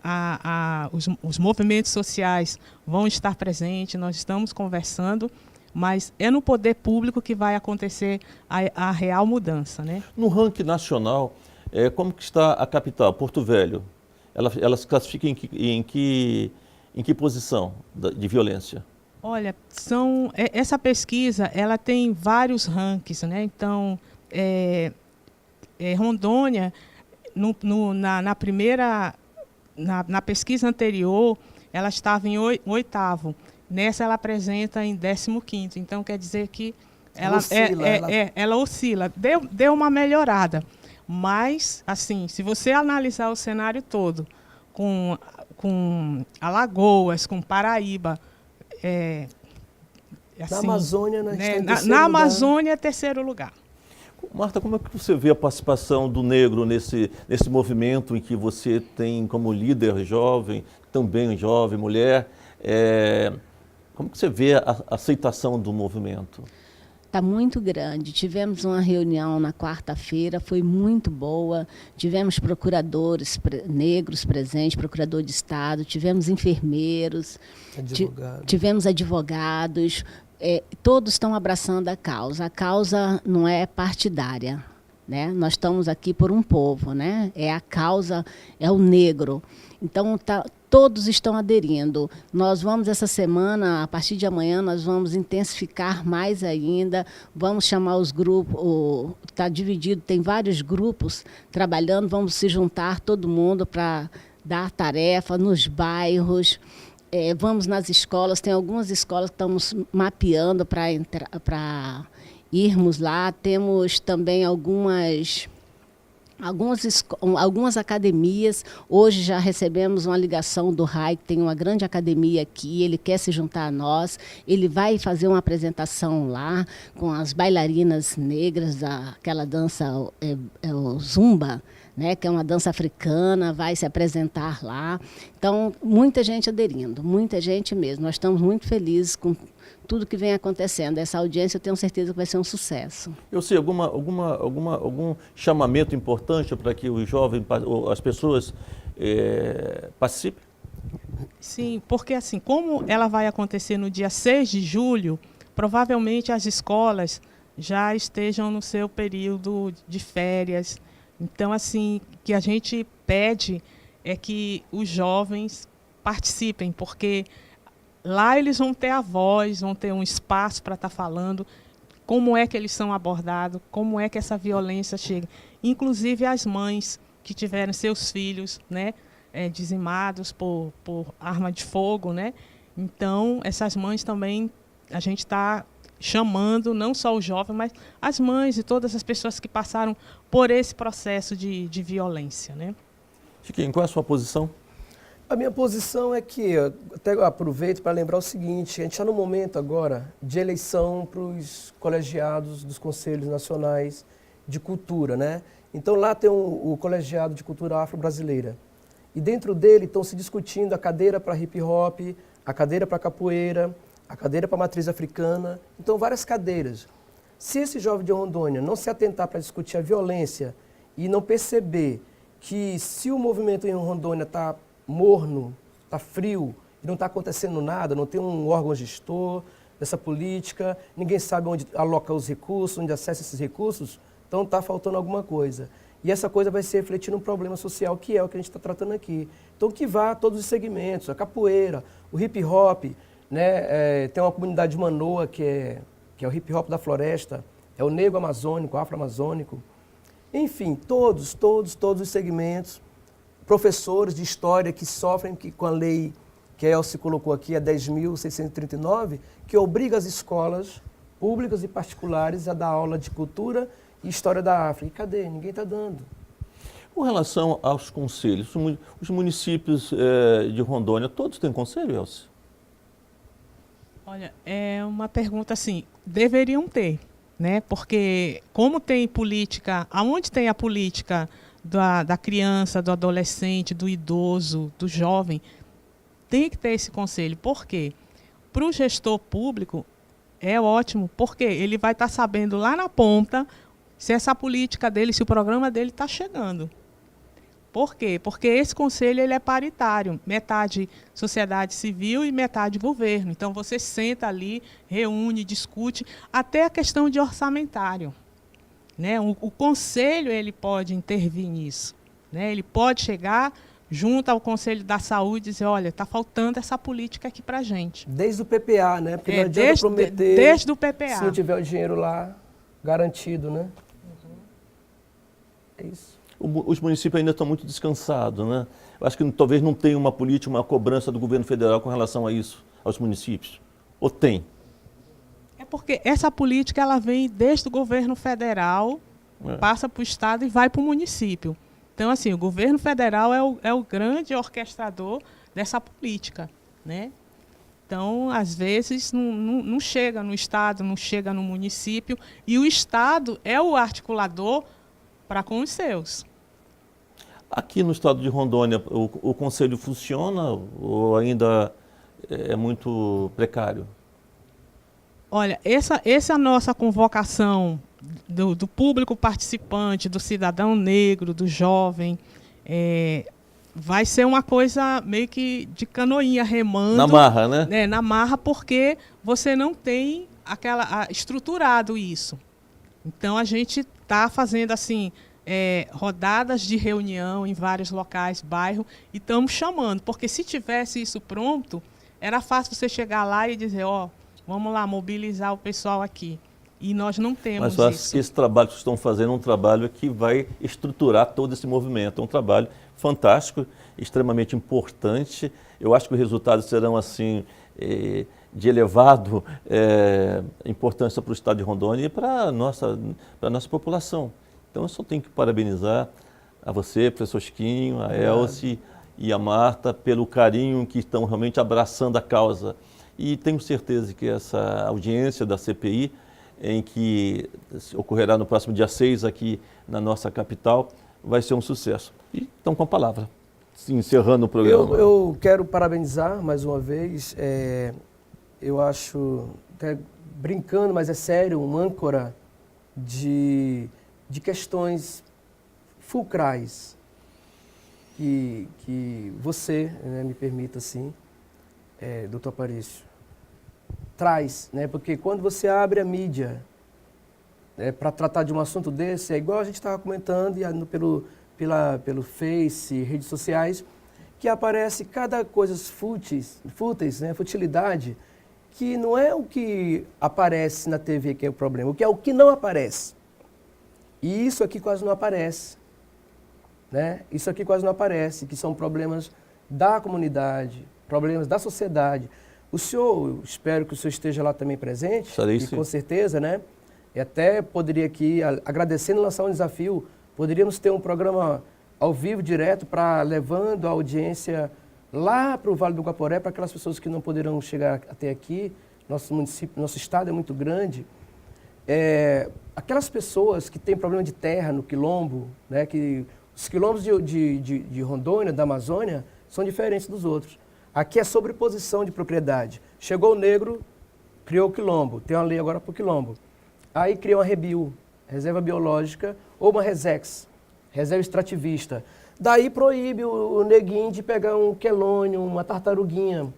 os movimentos sociais vão estar presentes, nós estamos conversando, mas é no poder público que vai acontecer a real mudança, né? No ranking nacional, como que está a capital, Porto Velho? Ela se classifica em que posição de violência? Olha, essa pesquisa ela tem vários rankings, né? Então, Rondônia, na pesquisa anterior, ela estava em 8º. Nessa ela apresenta em 15º. Então, quer dizer que ela oscila. Deu uma melhorada. Mas, assim, se você analisar o cenário todo, com Alagoas, com Paraíba... na Amazônia, na Amazônia é 3º lugar. Marta, como é que você vê a participação do negro nesse movimento em que você tem como líder jovem, também jovem, mulher? Como que você vê a aceitação do movimento? Está muito grande. Tivemos uma reunião na quarta-feira, foi muito boa. Tivemos procuradores negros presentes, procurador de Estado, tivemos enfermeiros, tivemos advogados. Todos estão abraçando a causa. A causa não é partidária, né? Nós estamos aqui por um povo, né? A causa, é o negro. Então, todos estão aderindo. Nós vamos, essa semana, a partir de amanhã, nós vamos intensificar mais ainda, vamos chamar os grupos, está dividido, tem vários grupos trabalhando, vamos se juntar todo mundo para dar tarefa nos bairros, vamos nas escolas, tem algumas escolas que estamos mapeando para irmos lá, temos também algumas academias. Hoje já recebemos uma ligação do RAI, que tem uma grande academia aqui, ele quer se juntar a nós, ele vai fazer uma apresentação lá com as bailarinas negras, aquela dança, o Zumba, né, que é uma dança africana, vai se apresentar lá. Então, muita gente aderindo, muita gente mesmo. Nós estamos muito felizes com tudo que vem acontecendo. Essa audiência, eu tenho certeza que vai ser um sucesso. Eu sei, algum chamamento importante para que os jovens, as pessoas participem? Sim, porque assim, como ela vai acontecer no dia 6 de julho, provavelmente as escolas já estejam no seu período de férias. Então, assim, o que a gente pede é que os jovens participem, porque lá eles vão ter a voz, vão ter um espaço para estar falando como é que eles são abordados, como é que essa violência chega. Inclusive as mães que tiveram seus filhos, né, dizimados por arma de fogo, né? Então, essas mães também, a gente está chamando não só o jovem, mas as mães e todas as pessoas que passaram por esse processo de violência, né? Chiquinho, qual é a sua posição? A minha posição é que, eu até aproveito para lembrar o seguinte, a gente está no momento agora de eleição para os colegiados dos Conselhos Nacionais de Cultura, né? Então lá tem o Colegiado de Cultura Afro-Brasileira. E dentro dele estão se discutindo a cadeira para hip hop, a cadeira para capoeira, a cadeira para matriz africana, então várias cadeiras. Se esse jovem de Rondônia não se atentar para discutir a violência e não perceber que se o movimento em Rondônia está morno, está frio, e não está acontecendo nada, não tem um órgão gestor dessa política, ninguém sabe onde aloca os recursos, onde acessa esses recursos, então está faltando alguma coisa. E essa coisa vai se refletir num problema social, que é o que a gente está tratando aqui. Então que vá a todos os segmentos, a capoeira, o hip hop, né? Tem uma comunidade de Manoa, que é o hip hop da floresta, é o negro amazônico, o afro-amazônico. Enfim, todos os segmentos, professores de história que sofrem com a lei que a Elci colocou aqui, a 10.639, que obriga as escolas públicas e particulares a dar aula de cultura e história da África. E cadê? Ninguém está dando. Com relação aos conselhos, os municípios de Rondônia, todos têm conselho, Elci? Olha, é uma pergunta assim, deveriam ter, né? Porque como tem política, aonde tem a política da criança, do adolescente, do idoso, do jovem, tem que ter esse conselho. Por quê? Para o gestor público é ótimo, porque ele vai estar sabendo lá na ponta se essa política dele, se o programa dele está chegando. Por quê? Porque esse conselho ele é paritário, metade sociedade civil e metade governo. Então, você senta ali, reúne, discute, até a questão de orçamentário. Né? O conselho ele pode intervir nisso. Né? Ele pode chegar junto ao Conselho da Saúde e dizer, olha, está faltando essa política aqui para a gente. Desde o PPA, né? Porque não adianta prometer desde o PPA. se não tiver o dinheiro lá garantido, né? É isso. Os municípios ainda estão muito descansados, né? Eu acho que talvez não tenha uma política, uma cobrança do governo federal com relação a isso, aos municípios. Ou tem? É porque essa política ela vem desde o governo federal, passa para o estado e vai para o município. Então, assim, o governo federal é o grande orquestrador dessa política, né? Então, às vezes, não chega no estado, não chega no município, e o estado é o articulador para com os seus. Aqui no estado de Rondônia, o conselho funciona ou ainda é muito precário? Olha, essa é a nossa convocação do público participante, do cidadão negro, do jovem, vai ser uma coisa meio que de canoinha, remando. Na marra, né? Na marra, porque você não tem estruturado isso. Então, a gente está fazendo assim, rodadas de reunião em vários locais, bairro, e estamos chamando, porque se tivesse isso pronto, era fácil você chegar lá e dizer, vamos lá, mobilizar o pessoal aqui. E nós não temos isso. Mas eu acho que esse trabalho que vocês estão fazendo é um trabalho que vai estruturar todo esse movimento. É um trabalho fantástico, extremamente importante. Eu acho que os resultados serão assim de elevado importância para o estado de Rondônia e para a nossa população. Então eu só tenho que parabenizar a você, professor Chiquinho, a Elci e a Marta pelo carinho que estão realmente abraçando a causa. E tenho certeza que essa audiência da CPI, em que ocorrerá no próximo dia 6 aqui na nossa capital, vai ser um sucesso. E estão com a palavra, encerrando o programa. Eu quero parabenizar mais uma vez, eu acho, até brincando, mas é sério, um âncora de questões fulcrais que você, né, me permita assim, doutor Aparício, traz, né? Porque quando você abre a mídia para tratar de um assunto desse, é igual a gente estava comentando, e pelo Face, redes sociais, que aparece cada coisa fúteis, né? Futilidade, que não é o que aparece na TV que é o problema, é o que não aparece. E isso aqui quase não aparece. Né? Isso aqui quase não aparece, que são problemas da comunidade, problemas da sociedade, O senhor, espero que o senhor esteja lá também presente. Estarei, e sim. com certeza, né? E até poderia aqui, agradecendo, lançar um desafio. Poderíamos ter um programa ao vivo, direto, para levando a audiência lá para o Vale do Guaporé, para aquelas pessoas que não poderão chegar até aqui. Nosso município, nosso estado é muito grande. Aquelas pessoas que têm problema de terra no quilombo, né, que os quilombos de Rondônia, da Amazônia, são diferentes dos outros. Aqui é sobreposição de propriedade. Chegou o negro, criou o quilombo, tem uma lei agora para o quilombo. Aí cria uma REBIL, Reserva Biológica, ou uma RESEX, Reserva Extrativista. Daí proíbe o neguinho de pegar um quelônio, uma tartaruguinha,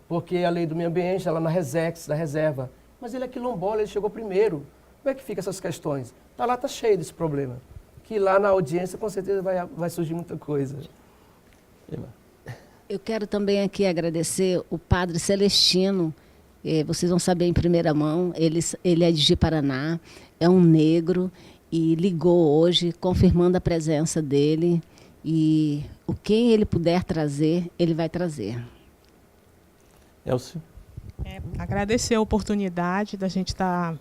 porque a lei do meio ambiente está lá na RESEX, da reserva. Mas ele é quilombola, ele chegou primeiro. Como é que fica essas questões? Lá está cheio desse problema. Que lá na audiência, com certeza, vai surgir muita coisa. Eu quero também aqui agradecer o Padre Celestino. Vocês vão saber em primeira mão, ele é de Ji-Paraná, é um negro e ligou hoje, confirmando a presença dele. E quem ele puder trazer, ele vai trazer. Elcio? Agradecer a oportunidade da gente estar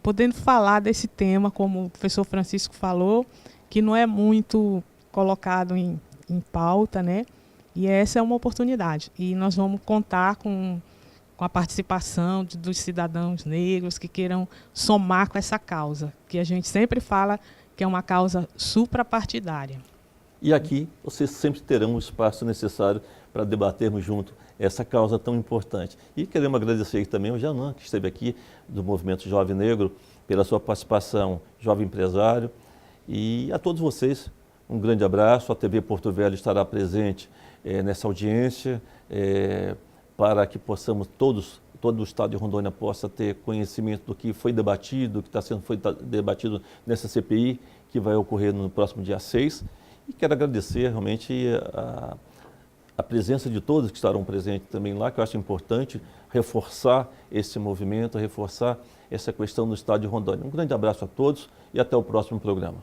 podendo falar desse tema, como o professor Francisco falou, que não é muito colocado em pauta, né? E essa é uma oportunidade. E nós vamos contar com a participação dos cidadãos negros que queiram somar com essa causa, que a gente sempre fala que é uma causa suprapartidária. E aqui vocês sempre terão o espaço necessário para debatermos junto essa causa tão importante. E queremos agradecer também ao Janan, que esteve aqui, do Movimento Jovem Negro, pela sua participação, jovem empresário. E a todos vocês, um grande abraço. A TV Porto Velho estará presente nessa audiência, para que possamos todo o estado de Rondônia possa ter conhecimento do que foi debatido, que foi debatido nessa CPI, que vai ocorrer no próximo dia 6. E quero agradecer realmente a presença de todos que estarão presentes também lá, que eu acho importante reforçar esse movimento, reforçar essa questão no estado de Rondônia. Um grande abraço a todos e até o próximo programa.